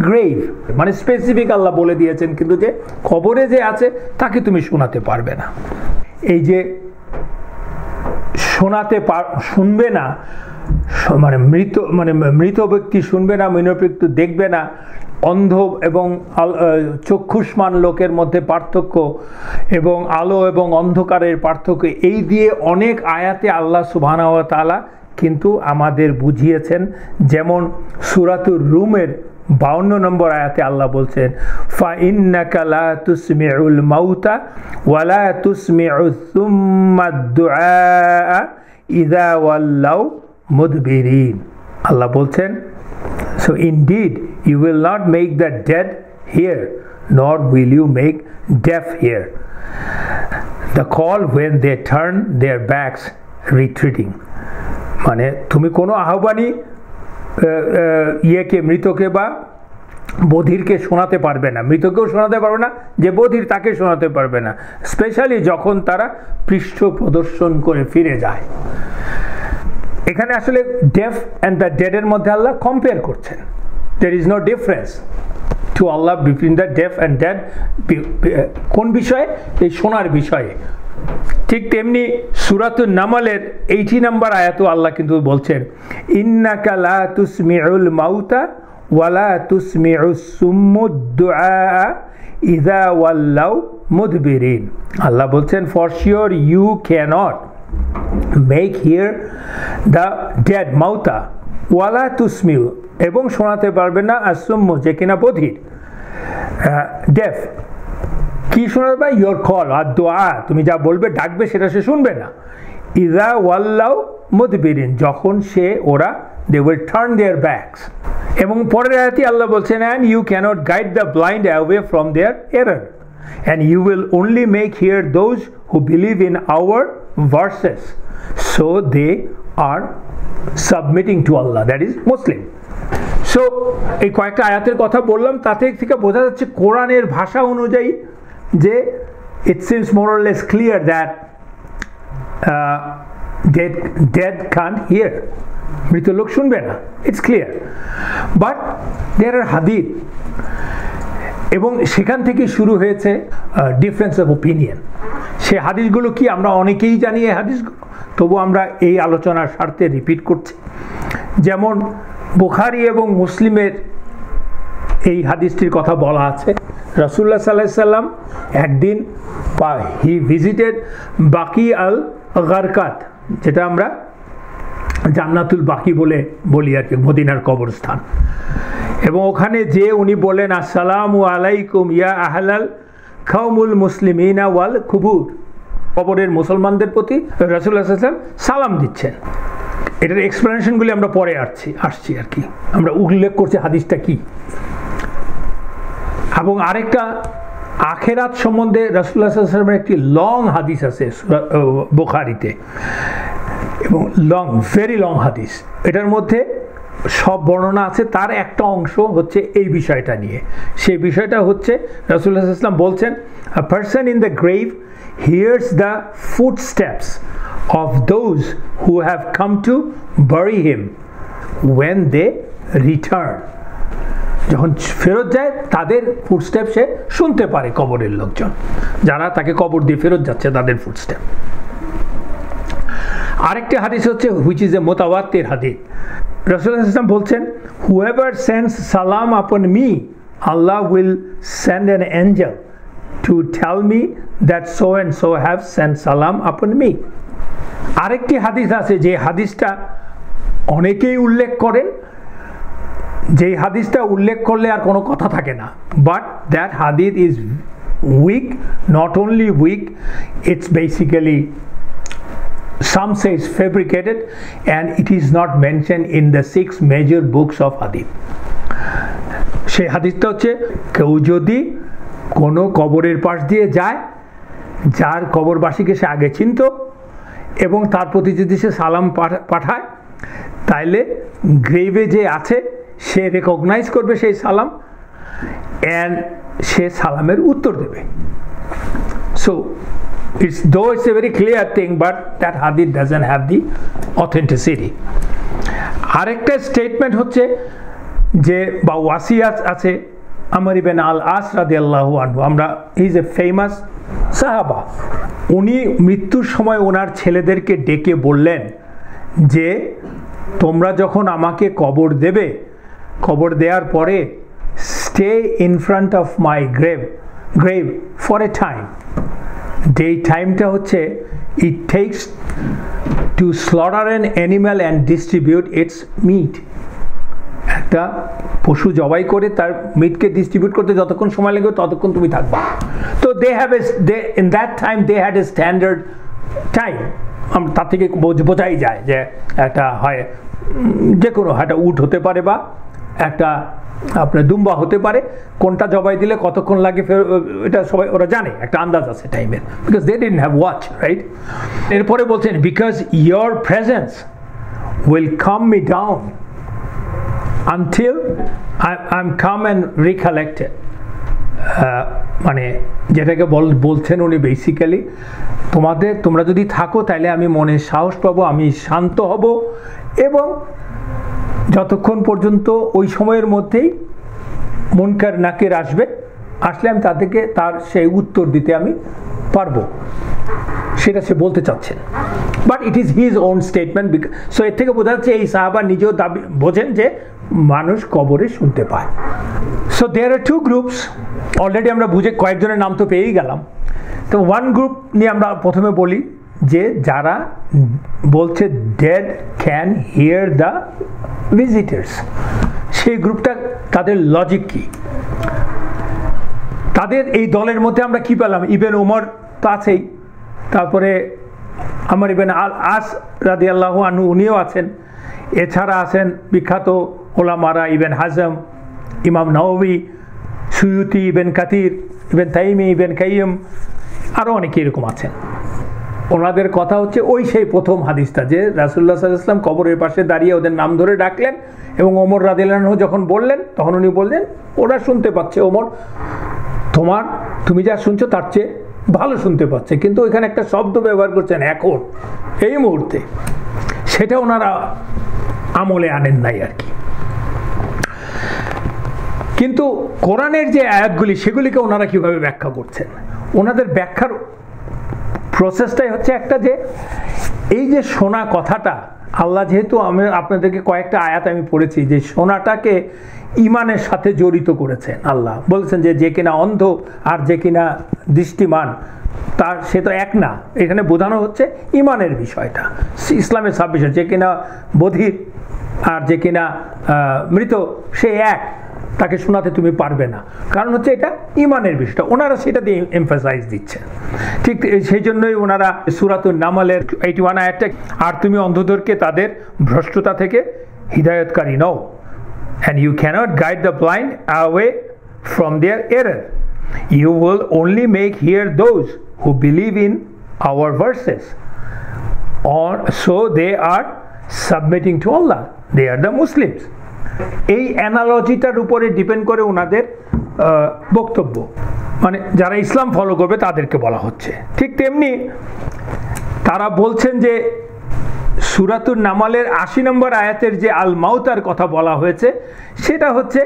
grave, মানে স্পেসিফিক আল্লাহ বলে দিয়েছেন, কিন্তু যে কবরে যে আছে তাকে তুমি শোনাতে পারবে না। এই যে শুনবে না, মানে মৃত ব্যক্তি শুনবে না, মৃত ব্যক্তি দেখবে না, অন্ধ এবং চক্ষুষ্মান লোকের মধ্যে পার্থক্য এবং আলো এবং অন্ধকারের পার্থক্য, এই দিয়ে অনেক আয়াতে আল্লাহ সুবহানাহু ওয়া তাআলা কিন্তু আমাদের বুঝিয়েছেন। যেমন সূরাতুর রুমের 52 নম্বর আয়াতে আল্লাহ বলছেন, ফা ইন্নাকা লা তুসমিউল মাউতা ওয়া লা তুসমিউ সুম্মা দুআ ইযা ওয়াল্লাউ মুদবিরিন। আল্লাহ বলছেন, so indeed you will not make the dead hear, nor will you make deaf hear the call when they turn their backs retreating, মানে তুমি কোনো আহ্বানী মৃতকে বা বধিরকে শোনাতে পারবে না, মৃতকেও শোনাতে পারবে না, যে বধির তাকে শোনাতে পারবে না, স্পেশালি যখন তারা পৃষ্ঠ প্রদর্শন করে ফিরে যায়। এখানে আসলে ডেফ অ্যান্ড দ্য ডেড এর মধ্যে আল্লাহ কম্পেয়ার করছেন। There is no difference to Allah between the deaf and dead. কোন বিষয়ে? এই শোনার বিষয়ে। ঠিক তেমনি সূরাতুন নামলের 80 নম্বর আয়াতও আল্লাহ কিন্তু বলছেন, ইন্নাকা লা তুসমিউল মাউতা ওয়ালা তুসমিউস সুম্মুদ দুআ ইযা ওয়াল্লাউ মুদবিরিন। আল্লাহ বলছেন, for sure you can't make hear the dead মাউতা ওয়ালা তুসমিউ, এবং শোনাতে পারবে না আসুম্মু, যে কিনা বধির, ডেফ। কি শোনাবে? বা ইয়োর কল আর দোয়া, তুমি যা বলবে ডাকবে সেটা সে শুনবে না। ইযা ওয়াল্লাউ মুদবিরিন, যখন ওরা they will turn their backs. এবং পরের আয়াতে আল্লাহ বলছেন, and you cannot guide the blind away from their error, and you will only make hear those who believe in our verses, so they are submitting to Allah, that is Muslim. So এই কয়েকটা আয়াতের কথা বললাম, তাতে থেকে বোঝা যাচ্ছে কোরআনের ভাষা অনুযায়ী যে it seems more or less clear that dead can't hear, মৃত লোক শুনবে না, it's clear, but there are hadith, এবং সেখান থেকে শুরু হয়েছে ডিফারেন্স অফ ওপিনিয়ন। সে হাদিসগুলো কি আমরা অনেকেই জানি, এই হাদিসগুলো, তবু আমরা এই আলোচনার স্বার্থে রিপিট করছি। যেমন বুখারী এবং মুসলিমের এই হাদিসটির কথা বলা আছে, রাসূলুল্লাহ সাল্লাল্লাহু আলাইহি সাল্লাম একদিন হি ভিজিটেড বাকি আল গারকাত, যেটা আমরা জান্নাতুল বাকি বলে বলি আর কি, মদিনার কবরস্থান। এবং ওখানে যে উনি বলেন, আসসালামু আলাইকুম ইয়া আহলাল কাউমুল মুসলিমিনা ওয়াল কুবুর, কবরের মুসলমানদের প্রতি রাসূলুল্লাহ সাল্লাল্লাহু আলাইহি সাল্লাম সালাম দিচ্ছেন। এটার এক্সপ্লেনেশনগুলি আমরা পরে আসছি আর কি, আমরা উল্লেখ করছি হাদিসটা কি। এবং আরেকটা আখেরাত সম্বন্ধে রাসূলুল্লাহ সাল্লাল্লাহু আলাইহি ওয়াসাল্লামের একটি লং হাদিস আছে বুখারীতে, এবং লং, ভেরি লং হাদিস। এটার মধ্যে সব বর্ণনা আছে, তার একটা অংশ হচ্ছে এই বিষয়টা নিয়ে। সেই বিষয়টা হচ্ছে রাসূলুল্লাহ সাল্লাল্লাহু আলাইহি ওয়াসাল্লাম বলছেন, আ person in the grave here's the footsteps of those who have come to bury him when they return. যখন ফেরত যায় তাদের ফুটস্টেপ সে শুনতে পারে, কবরের লোকজন যারা তাকে কবর দিয়ে ফেরত যাচ্ছে তাদের ফুটস্টেপ। আরেকটা হাদিস হচ্ছে which is a মুতাওয়াত্তির হাদিস, রাসূলুল্লাহ সাল্লাল্লাহু আলাইহি ওয়াসাল্লাম বলছেন, whoever sends salam upon me, Allah will send an angel to tell me that so and so have sent salam upon me. আরেকটি হাদিস আছে, যে হাদিসটা অনেকেই উল্লেখ করেন, যে হাদিসটা উল্লেখ করলে আর কোনো কথা থাকে না, but that hadith is weak, not only weak, it's basically some say it's fabricated, and it is not mentioned in the 6 major books of hadith. সেই হাদিসটা হচ্ছে, কেউ যদি কোনো কবরের পাশ দিয়ে যায়, যার কবরবাসীকে সে আগে চিনত, এবং তার প্রতি যদি সে সালাম পাঠায়, তাইলে গ্রেভে যে আছে সে রেকগনাইজ করবে সেই সালাম, অ্যান্ড সে সালামের উত্তর দেবে। So though it's a very clear thing, but that hadith doesn't have the authenticity. আরেকটা স্টেটমেন্ট হচ্ছে যে, বা ওয়াসিয়াত আছে, আমর ইবনে আল আস রাদিয়াল্লাহু আনহু, আমরা ইজ এ ফেমাস সাহাবা, উনি মৃত্যুর সময় ওনার ছেলেদেরকে ডেকে বললেন যে, তোমরা যখন আমাকে কবর দেবে, কবর দেওয়ার পরে stay in front of my grave for a time. যেই টাইমটা হচ্ছে, it takes to slaughter an animal and distribute its meat. একটা পশু জবাই করে তার মিটকে ডিস্ট্রিবিউট করতে যতক্ষণ সময় লাগবে ততক্ষণ তুমি থাকবে। তো in that time they had a standard time. তার থেকে বোঝাই যায় যে একটা হয়, যে কোনো একটা উট হতে পারে বা একটা আপনার দুম্বা হতে পারে, কোনটা জবাই দিলে কতক্ষণ লাগে এটা সবাই ওরা জানে, একটা আন্দাজ আছে টাইমের, because they didn't have watch, right? এরপরে বলছেন, because your presence will calm me down until I'm come and recollected. মানে যেটাকে বলছেন উনি বেসিক্যালি, তোমরা যদি থাকো তাহলে আমি মনে সাহস পাবো, আমি শান্ত হব, এবং যতক্ষণ পর্যন্ত ওই সময়ের মধ্যেই মুনকার নাকির আসলে আমি তাদেরকে তার সেই উত্তর দিতে আমি পারবো, সেটা সে বলতে চাচ্ছেন। But it is his own statement. So এর থেকে বোঝা যাচ্ছে এই সাহাবা নিজেও দাবি বোঝেন যে মানুষ কবরে শুনতে পায়। So there are two groups, already আমরা বুঝে কয়েকজনের নাম তো পেয়েই গেলাম। তো ওয়ান গ্রুপ নিয়ে আমরা প্রথমে বলি, যে যারা বলছে dead can hear the visitors. সেই গ্রুপটা, তাদের লজিক কি? তাদের এই দলের মধ্যে আমরা কি পেলাম? ইবেন ওমর তো আছেই, তারপরে আমার ইবেন আস রাদিয়াল্লাহু আনহু উনিও আছেন, এছাড়া আছেন বিখ্যাত ওলামারা ইবেন হাজম, ইমাম নাওয়ী, সুয়ুতি, ইবেন কাতির, ইবেন তাইমি, ইবেন কাইয়িম, আরও অনেকে এরকম আছেন। ওনাদের কথা হচ্ছে ওই সেই প্রথম হাদিসটা, যে রাসূলুল্লাহ সাল্লাল্লাহু আলাইহি ওয়াসাল্লাম কবরের পাশে দাঁড়িয়ে ওদের নাম ধরে ডাকলেন, এবং ওমর রাদিয়াল্লাহু আনহু যখন বললেন তখন উনি বললেন ওরা শুনতে পাচ্ছে, ওমর তুমি যা শুনছো তার চেয়ে ভালো শুনতে পাচ্ছে, কিন্তু ওইখানে একটা শব্দ ব্যবহার করছেন এখন এই মুহূর্তে, সেটা ওনারা আমলে আনেন নাই আর কি। কিন্তু কোরআনের যে আয়াতগুলি সেগুলিকে ওনারা কিভাবে ব্যাখ্যা করছেন? ওনাদের ব্যাখ্যার প্রসেসটাই হচ্ছে একটা, যে এই যে শোনা কথাটা, আল্লাহ যেহেতু আমি আপনাদেরকে কয়েকটা আয়াত আমি পড়েছি যে শোনাটাকে ইমানের সাথে জড়িত করেছেন। আল্লাহ বলেছেন যে কিনা অন্ধ আর যে কিনা দৃষ্টিমান তার সে তো এক না, এখানে বোঝানো হচ্ছে ইমানের বিষয়টা, ইসলামের সব বিষয়, যে কিনা বধির আর যে কিনা মৃত সে এক, তাকে শোনাতে তুমি পারবে না, কারণ হচ্ছে এটা ইমানের বিষয়টা, ওনারা সেটা দিয়ে এমফাসাইজ দিচ্ছেন। ঠিক সেই জন্যই ওনারা সূরাতুন নামলের 81 আয়াতটা, আর তুমি অন্ধদেরকে তাদের ভ্রষ্টতা থেকে হিদায়াতকারী নও, and you cannot guide the blind away from their error, you will only make hear those who believe in our verses, or so they are submitting to Allah, they are the Muslims। এই অ্যানালজিটার উপরে depend করে ওনাদের বক্তব্য, মানে যারা ইসলাম follow করবে তাদেরকে বলা হচ্ছে। ঠিক তেমনি তারা বলছেন যে সূরাতুন নামলের 80 নম্বর আয়াতের যে আল মাউতার কথা বলা হয়েছে, সেটা হচ্ছে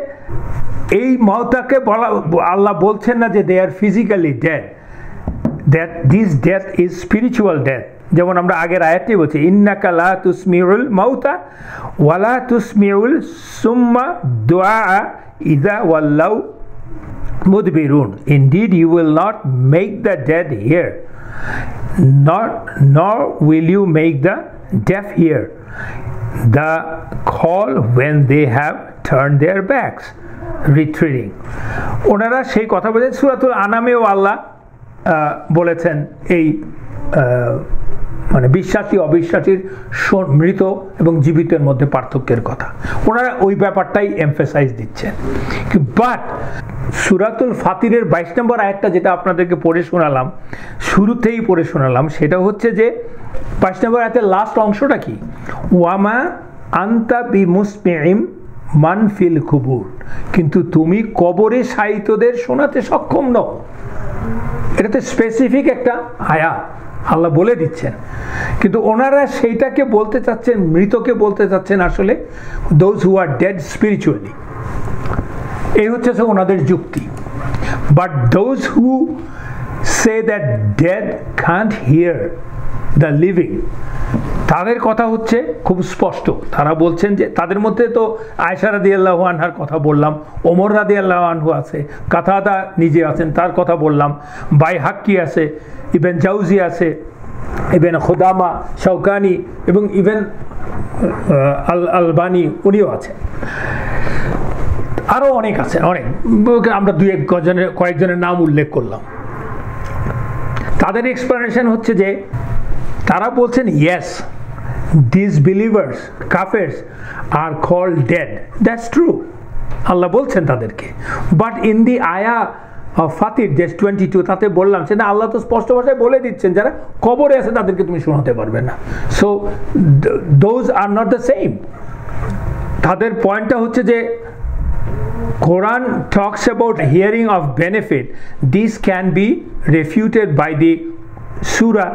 এই মাউতাকে বলা, আল্লাহ বলছেন না যে they are physically dead, that this death is spiritual death. যেমন আমরা আগের আয়াতটি বলছি, ইন্নাকা লা তুসমিউল মাউতা ওয়ালা তুসমিউল সুম্মা দুআ ইযা ওয়াল্লাউ মুদবিরুন, indeed you will not make the dead hear, nor will you make the deaf hear the call when they have turned their backs retreating। ওনারা সেই কথা বলেছেন। সূরাতুল আনামেও আল্লাহ বলেছেন এই মানে বিশ্বাসী অবিশ্বাসীর মৃত এবং জীবিতের মধ্যে পার্থক্যের কথা, ওনারা ওই ব্যাপারটাই এমফাসাইজ দিচ্ছেন। বাট সূরাতুল ফাতিরের 22 নম্বর আয়াতটা যেটা আপনাদেরকে পড়ে শোনালাম, শুরুতেই পড়ে শোনালাম, সেটা হচ্ছে যে 22 নম্বর আয়াতের লাস্ট অংশটা কি, ওয়ামা আনতা বিমুসমিইম মান ফিল কুবুর, কিন্তু তুমি কবরে শায়িতদের শোনাতে সক্ষম নও। এটাতে স্পেসিফিক একটা আয়াত আল্লাহ বলে দিচ্ছেন, কিন্তু ওনারা সেইটাকে বলতে চাচ্ছেন, মৃতকে বলতে চাচ্ছেন আসলে those who are dead spiritually, এই হচ্ছে ওনাদের যুক্তি। But those who say that dead can't hear the living, তাদের কথা হচ্ছে খুব স্পষ্ট। তারা বলছেন যে তাদের মধ্যে তো আয়েশা রাদিয়াল্লাহু আনহার কথা বললাম, ওমর রাদিয়াল্লাহু আনহু আছে, কাতাদা নিজে আছেন তার কথা বললাম, বাইহাক্কি আছে, ইবেন জাউজি আছে, ইবেন খুদামা, শাওকানি এবং ইবেন আলবানি উনিও আছেন, আরও অনেক আছে, অনেক, আমরা কয়েকজনের নাম উল্লেখ করলাম। তাদের এক্সপ্লেনেশন হচ্ছে যে তারা বলছেন yes, disbelievers, kafirs are called dead, that's true, আল্লাহ বলছেন তাদেরকে। বাট ইন দি আয়া ফাতির 22 তাতে বললাম সে না, আল্লাহ তো স্পষ্ট ভাষায় বলে দিচ্ছেন যারা কবরে আছে তাদেরকে তুমি শোনাতে পারবে না। So those are not the same. তাদের পয়েন্টটা হচ্ছে যে Quran talks about hearing of benefit. This can be refuted by the Surah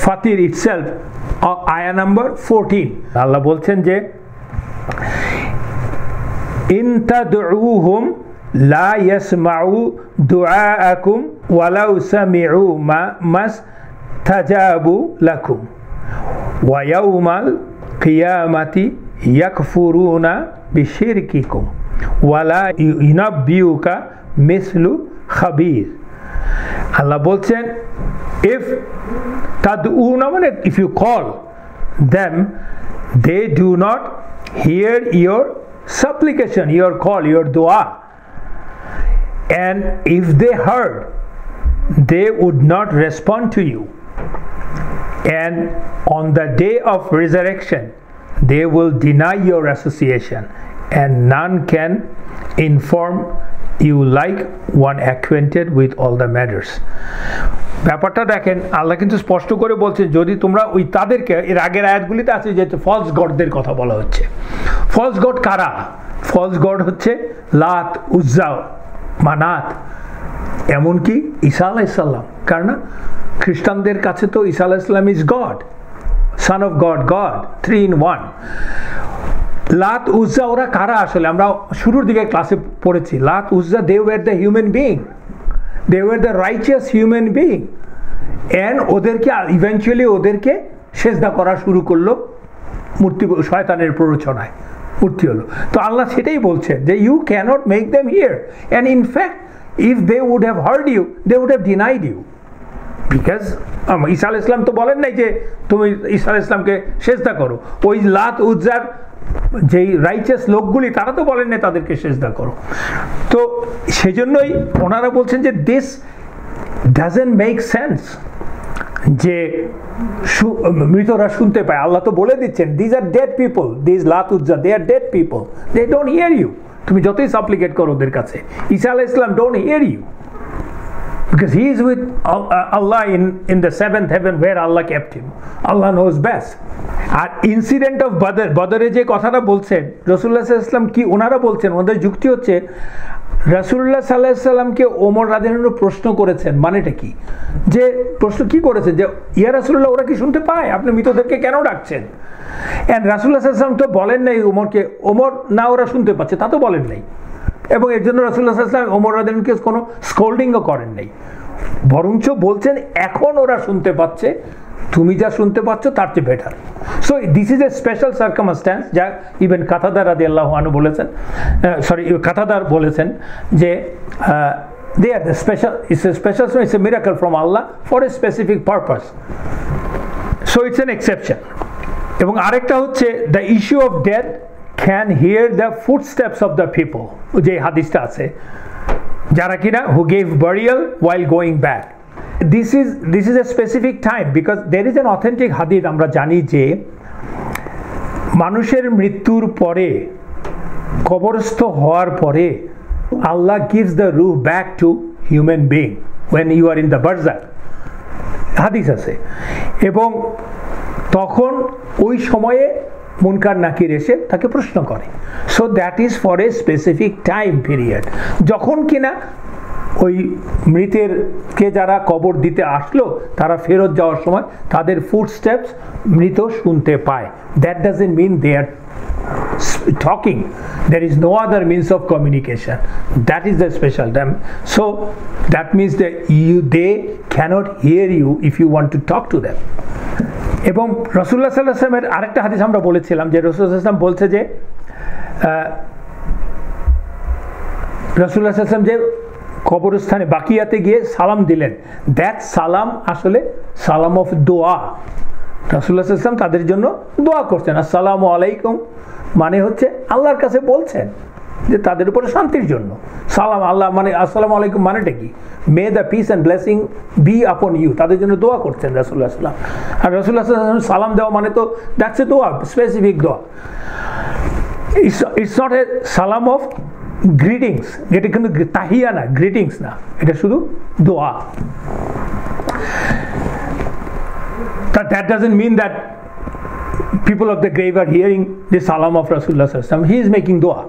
Fatir itself, ayah number 14. Allah বলছেন যে in tad'uuhum la yasma'u du'aakum walau sami'u mastajabu lakum wa yawmal qiyamati yakfuruna bishirkikum wala yunabbiuka mislu khabir. Allah বলছেন if tad'una মানে if you call them, they do not hear your supplication, your call, your dua, and if they heard, they would not respond to you, and on the day of resurrection they will deny your association, and none can inform you like one acquainted with all the matters. ব্যাপারটা দেখেন, আল্লাহ কিন্তু স্পষ্ট করে বলছেন যদি তোমরা ওই তাদেরকে, এর আগের আয়াতগুলিতে আছে যে ফলস গডদের কথা বলা হচ্ছে। ফলস গড কারা? ফলস গড হচ্ছে লাত, উজ্জা, মানাত, এমনকি ঈসা আলাইহিসসালাম। কারণ খ্রিস্টানদের কাছে তো ঈসা আলাইহিসসালাম is God, son of God, God 3 in 1। লাত, উজ্জা ওরা কারা আসলে? আমরা শুরুর দিকে ক্লাসে পড়েছি Lat, Uzza, they were the human being, they were the righteous human being, and ওদেরকে ইভেন্চুয়ালি ওদেরকে সেজদা করা শুরু করলো মূর্তি, শয়তানের প্ররোচনায় মূর্তি হলো। তো আল্লাহ সেটাই বলছেন যে you cannot make them hear, and in fact if they would have heard you they would have denied you, because ঈসা আলাইহিস সালাম তো বলেন নাই যে তুমি ঈসা আলাইহিস সালামকে সেজদা করো। ওই লাত, উজ্জার যেই রাইচাস লোকগুলি তারা তো বলেন না তাদেরকে সেজদা করো। তো সেজন্যই ওনারা বলছেন যে দিস ডাজন্ট মেক সেন্স, যে মৃতরা শুনতে পায়। আল্লাহ তো বলে দিচ্ছেন these are dead people, these Lat, Uzza, they are dead people, they don't hear you. তুমি যতই সাপ্লিকেট করো ওদের কাছে, ঈসা আলাইহিস সালাম don't hear you, because he is with Allah in the 7th heaven where Allah kept him. Allah knows best. আর incident of Badr, বদরে যে কথাটা বলছেন রাসূলুল্লাহ সাল্লাল্লাহু আলাইহি ওয়াসাল্লাম কি ওনারা বলছেন, ওদের যুক্তি হচ্ছে রাসূলুল্লাহ সাল্লাল্লাহু আলাইহি ওয়াসাল্লামকে ওমর রাদিয়াল্লাহু আনহু প্রশ্ন করেছেন, মানেটা কি? যে প্রশ্ন কি করেছেন যে ইয়া রাসূলুল্লাহ ওরা কি শুনতে পায়, আপনি মৃতদেরকে কেন ডাকছেন? এন্ড রাসূলুল্লাহ সাল্লাল্লাহু আলাইহি ওয়াসাল্লাম তো বলেন নাই ওমরকে, ওমর না ওরা শুনতে পাচ্ছে তা তো বলেন নাই, এবং এর জন্য রাসূলুল্লাহ সাল্লাল্লাহু আলাইহি ওয়াসাল্লাম ওমর রাদিয়াল্লাহু আনহুকে কোনো স্কোল্ডিংও করেন নাই, বরঞ্চ বলছেন এখন ওরা শুনতে পাচ্ছে, তুমি যা শুনতে পাচ্ছ তার চেয়ে better. So this is a special circumstance, যা ইভেন কাতাদা রাদিয়াল্লাহু আনহু বলেছেন, কাতাদার বলেছেন যে they are the special, it's a special, it's a miracle from Allah for a specific purpose, so it's an exception. এবং আরেকটা হচ্ছে the issue of death can hear the footsteps of the people, যে হাদিসটা আছে যারা কিনা who gave burial while going back. This is a specific time because there is an authentic hadith, আমরা জানি যে মানুষের মৃত্যুর পরে, কবরস্থ হওয়ার পরে আল্লাহ gives the ruh back to human being when you are in the barzakh, হাদিস আছে। এবং তখন ওই সময়ে মুনকার নাকির এসে তাকে প্রশ্ন করে। So that is for a specific time period, যখন কিনা ওই মৃতের কে যারা কবর দিতে আসলো তারা ফেরত যাওয়ার সময় তাদের ফুটস্টেপস মৃত শুনতে পায়। That doesn't mean they are talking, there is no other means of communication, that is the special time. So that means that they cannot hear you if you want to talk to them. এবং রাসূলুল্লাহ সাল্লাল্লাহু আলাইহি ওয়াসাল্লামের আরেকটা হাদিস আমরা বলেছিলাম যে রাসূলুল্লাহ সাল্লাল্লাহু আলাইহি ওয়াসাল্লাম বলছে যে রাসূলুল্লাহ সাল্লাল্লাহু আলাইহি ওয়াসাল্লাম যে কবরস্থানে বাকিয়াতে গিয়ে সালাম দিলেন, দ্যাট সালাম আসলে সালাম অফ দোয়া। রাসূলুল্লাহ সাল্লাল্লাহু আলাইহি ওয়াসাল্লাম তাদের জন্য দোয়া করছেন, আসসালামু আলাইকুম মানে হচ্ছে আল্লাহর কাছে বলছেন যে তাদের উপরে শান্তির জন্য সালাম। আল্লাহ মানে আসসালামু আলাইকুম মানেটা কি? May the peace and blessing be upon you, তাদের জন্য দোয়া করছেন রাসূলুল্লাহ সাল্লাল্লাহু আলাইহি ওয়াসাল্লাম। আর রাসূলুল্লাহ সাল্লাল্লাহু আলাইহি ওয়াসাল্লাম সালাম দেওয়া মানে তো দ্যাটস এ দোয়া, স্পেসিফিক দোয়া। ইটস নট এ সালাম অফ গ্রিটিংস, এটা কিন্তু তাহিয়া না, গ্রিটিংস না, এটা শুধু দোয়া। That doesn't mean that people of the grave are hearing the salam of Rasulullah sallallahu alaihi wasallam. He is making dua.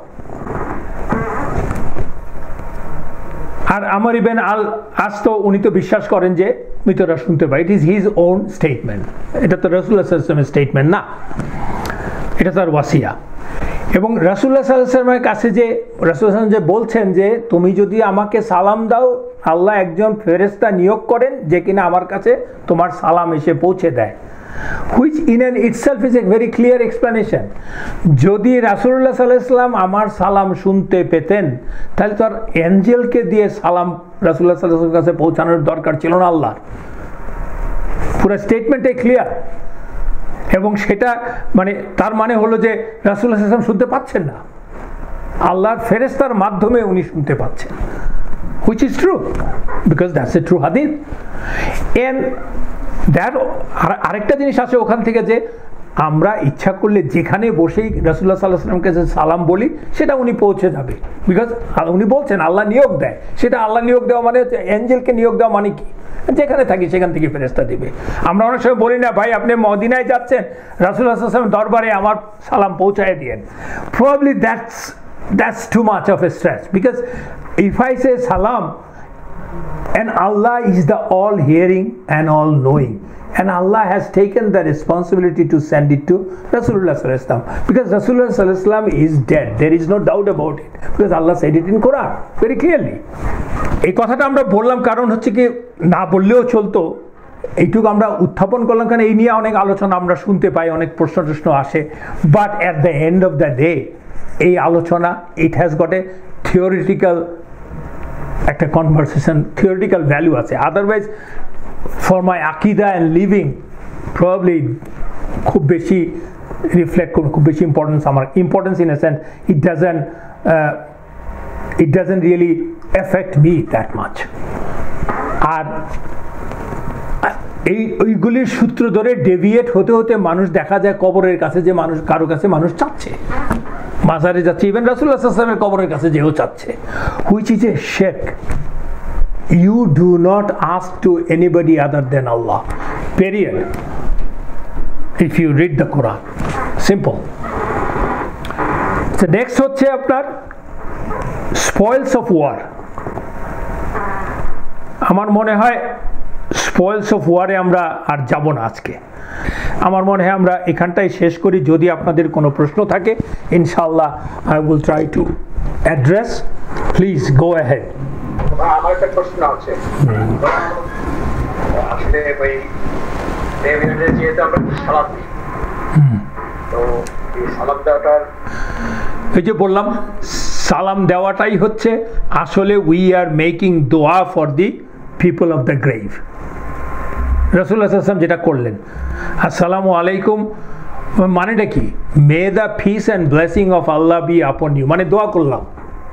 আর আমর ইবনে আল আস তো উনি তো বিশ্বাস করেন যে মৃতরা শুনতে পায়, it is his own statement, এটা তো রাসূলুল্লাহ সাল্লাল্লাহু আলাইহি ওয়াসাল্লামের স্টেটমেন্ট না, এটা তার ওয়াসিয়া। এবং রাসূলুল্লাহ সাল্লাল্লাহু আলাইহি ওয়াসাল্লামের কাছে যে রাসূলুল্লাহ যে বলছেন যে তুমি যদি আমাকে সালাম দাও, আল্লাহ একজন ফেরেশতা নিয়োগ করেন যে কিনা আমার কাছে তোমার সালাম এসে পৌঁছে দেয়, which in and itself is a very clear explanation. যদি রাসূলুল্লাহ সাল্লাল্লাহু আলাইহি ওয়াসাল্লাম আমার সালাম শুনতে পেতেন তাহলে তো আর এঞ্জেলকে দিয়ে সালাম রাসূলুল্লাহ সাল্লাল্লাহু আলাইহি ওয়াসাল্লামের কাছে পৌঁছানোর দরকার ছিল না আল্লাহর। পুরো স্টেটমেন্টটাই ক্লিয়ার। এবং সেটা মানে তার মানে হলো যে রাসূলুল্লাহ সাল্লাল্লাহু আলাইহি ওয়াসাল্লাম শুনতে পাচ্ছেন না, আল্লাহর ফেরেশতার মাধ্যমে উনি শুনতে পাচ্ছেন, which is true because that's a true hadith. And that আরেকটা জিনিস আছে ওখান থেকে যে আমরা ইচ্ছা করলে যেখানে বসেই রাসূলুল্লাহ সাল্লাল্লাহু আলাইহি ওয়াসাল্লামকে যে সালাম বলি সেটা উনি পৌঁছে যাবে, বিকজ উনি বলছেন আল্লাহ নিয়োগ দেয়। সেটা আল্লাহ নিয়োগ দেওয়া মানে হচ্ছে এঞ্জেলকে নিয়োগ দেওয়া মানে কি, যেখানে থাকি সেখান থেকে ফেরেশতা দিবে। আমরা অনেক সময় বলি না ভাই আপনি মদিনায় যাচ্ছেন, রাসূলুল্লাহ সাল্লাল্লাহু আলাইহি ওয়াসাল্লাম দরবারে আমার সালাম পৌঁছায় দিয়েন। Probably that's too much of a stress, because if I say salam and Allah is the all hearing and all knowing, and Allah has taken the responsibility to send it to Rasulullah sallallahu alaihi wasallam, because Rasulullah sallallahu alaihi wasallam is dead, there is no doubt about it, because Allah said it in Quran very clearly. এই কথাটা আমরা বললাম কারণ হচ্ছে কি না বললেও চলতো, এইটুকু আমরা উত্থাপন করলাম কারণ এই নিয়ে অনেক আলোচনা আমরা শুনতে পাই, অনেক প্রশ্ন আসে, but at the end of the day এই আলোচনা it has got a theoretical একটা কনভারসেশন, থিওরিটিক্যাল ভ্যালু আছে। আদারওয়াইজ ফর মাই আকিদা অ্যান্ড লিভিং প্রবাবলি খুব বেশি রিফ্লেক্ট করুন, খুব বেশি importance in a sense it doesn't really affect me that much. আর ওইগুলির সূত্র ধরে ডেভিয়েট হতে হতে মানুষ দেখা যায় কবরের কাছে যে মানুষ কারো কাছে মানুষ চাচ্ছে, মাজারে যাচ্ছে, ইভেন রাসূলুল্লাহ সাল্লাল্লাহু আলাইহি ওয়াসাল্লামের কবরের কাছে যেও চাচ্ছে, হুইচ ইজ এ শিরক। You do not ask to anybody other than Allah, period, if you read the Quran. Simple. So next হচ্ছে আপনার spoils of war. আমার মনে হয় spoils of war এ আমরা আর যাব না আজকে, আমার মনে হয় আমরা এখানটাই শেষ করি। যদি আপনাদের কোনো প্রশ্ন থাকে ইনশাআল্লাহ I will try to address. Please go ahead. আমার একটা প্রশ্ন আছে, আসলে ওই যেহেতু আমরা সালাম দিই, তো এই সালাম দেওয়াটার এই যে বললাম সালাম দেওয়াটাই হচ্ছে আসলে উই আর মেকিং দোয়া for the people of the grave. রাসূলুল্লাহ সাল্লাল্লাহু আলাইহি ওয়াসাল্লাম যেটা করলেন আসসালামু আলাইকুম, মানেটা কি? May the peace and blessing of Allah be upon you, মানে দোয়া করলাম,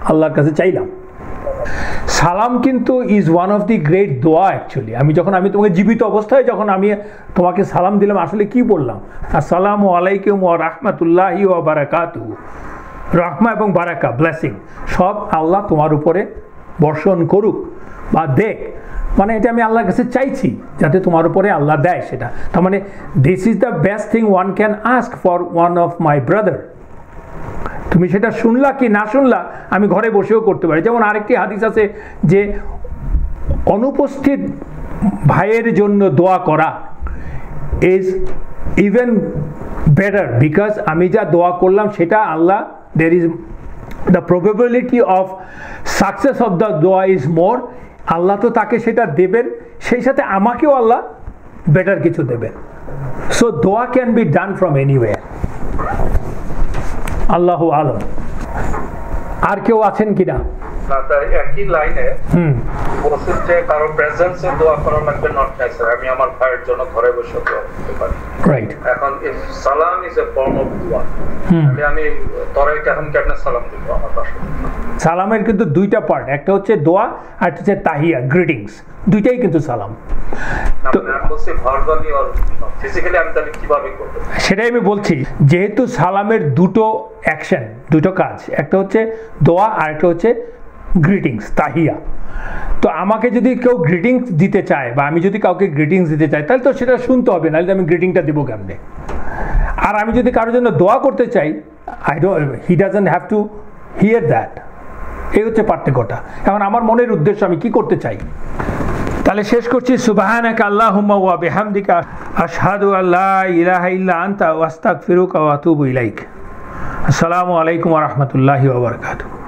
আল্লাহর কাছে চাইলাম। সালাম কিন্তু is one of the great দোয়া অ্যাকচুয়ালি। আমি তোমাকে জীবিত অবস্থায় যখন আমি তোমাকে সালাম দিলাম আসলে কি বললাম? আসসালামু আলাইকুম ওয়া রাহমাতুল্লাহি ওয়া বারাকাতুহু, রহমা এবং বারাকা ব্লেসিং সব আল্লাহ তোমার উপরে বর্ষণ করুক বা দেখ, মানে এটা আমি আল্লাহর কাছে চাইছি যাতে তোমার উপরে আল্লাহ দেয়। সেটা তার মানে this is the best thing one can ask for one of my brother. তুমি সেটা শুনলা কি না শুনলা আমি ঘরে বসেও করতে পারি। যেমন আরেকটি হাদিস আছে যে অনুপস্থিত ভাইয়ের জন্য দোয়া করা ইজ ইভেন বেটার, বিকজ আমি যা দোয়া করলাম সেটা আল্লাহ, there is the probability of success of the dua is more, আল্লাহ তো তাকে সেটা দেবেন, সেই সাথে আমাকেও আল্লাহ বেটার কিছু দেবেন। সো দোয়া can be done from anywhere. আল্লাহু আলম। আর কেউ আছেন কিনা? একই লাইনে বলছেন যে কারো প্রেজেন্সে দোয়া করা লাগবে নট নেসেসারি, আমি আমার ভাইয়ের জন্য ঘরে বসে দোয়া করতে পারি। রাইট। এখন ইফ সালাম ইজ এ ফর্ম অফ দোয়া, তাহলে আমি তোরে কেমন কেমনে সালাম দিব আমার পাশে? সালামের কিন্তু দুইটা পার্ট, একটা হচ্ছে দোয়া আর একটা হচ্ছে তাহিয়া, গ্রিটিংস, দুইটাই কিন্তু সালাম। তো ভার্বালি অর ফিজিক্যালি আমি তাহলে কিভাবে করব? সেটাই আমি বলছি, যেহেতু সালামের দুটো অ্যাকশন, দুটো কাজ, একটা হচ্ছে দোয়া আর একটা হচ্ছে গ্রিটিংস, তাহিয়া। তো আমাকে যদি কেউ গ্রিটিংস দিতে চায় বা আমি যদি কাউকে গ্রিটিংস দিতে চাই তাহলে তো সেটা শুনতে হবে, নাহলে আমি গ্রিটিংটা দিব কেমনে? আর আমি যদি কারোর জন্য দোয়া করতে চাই, he doesn't have to here that, এই হচ্ছে পার্থক্যটা। এখন আমার মনের উদ্দেশ্য আমি কি করতে চাই। তাহলে শেষ করছি, সুবহানাকা আল্লাহুম্মা ওয়া বিহামদিকা আশহাদু আল্লা ইলাহা ইল্লা আনতা ওয়া আস্তাগফিরুকা ওয়া আতুবু ইলাইক। আসসালামু আলাইকুম ওয়া রাহমাতুল্লাহি ওয়া বারাকাতুহু।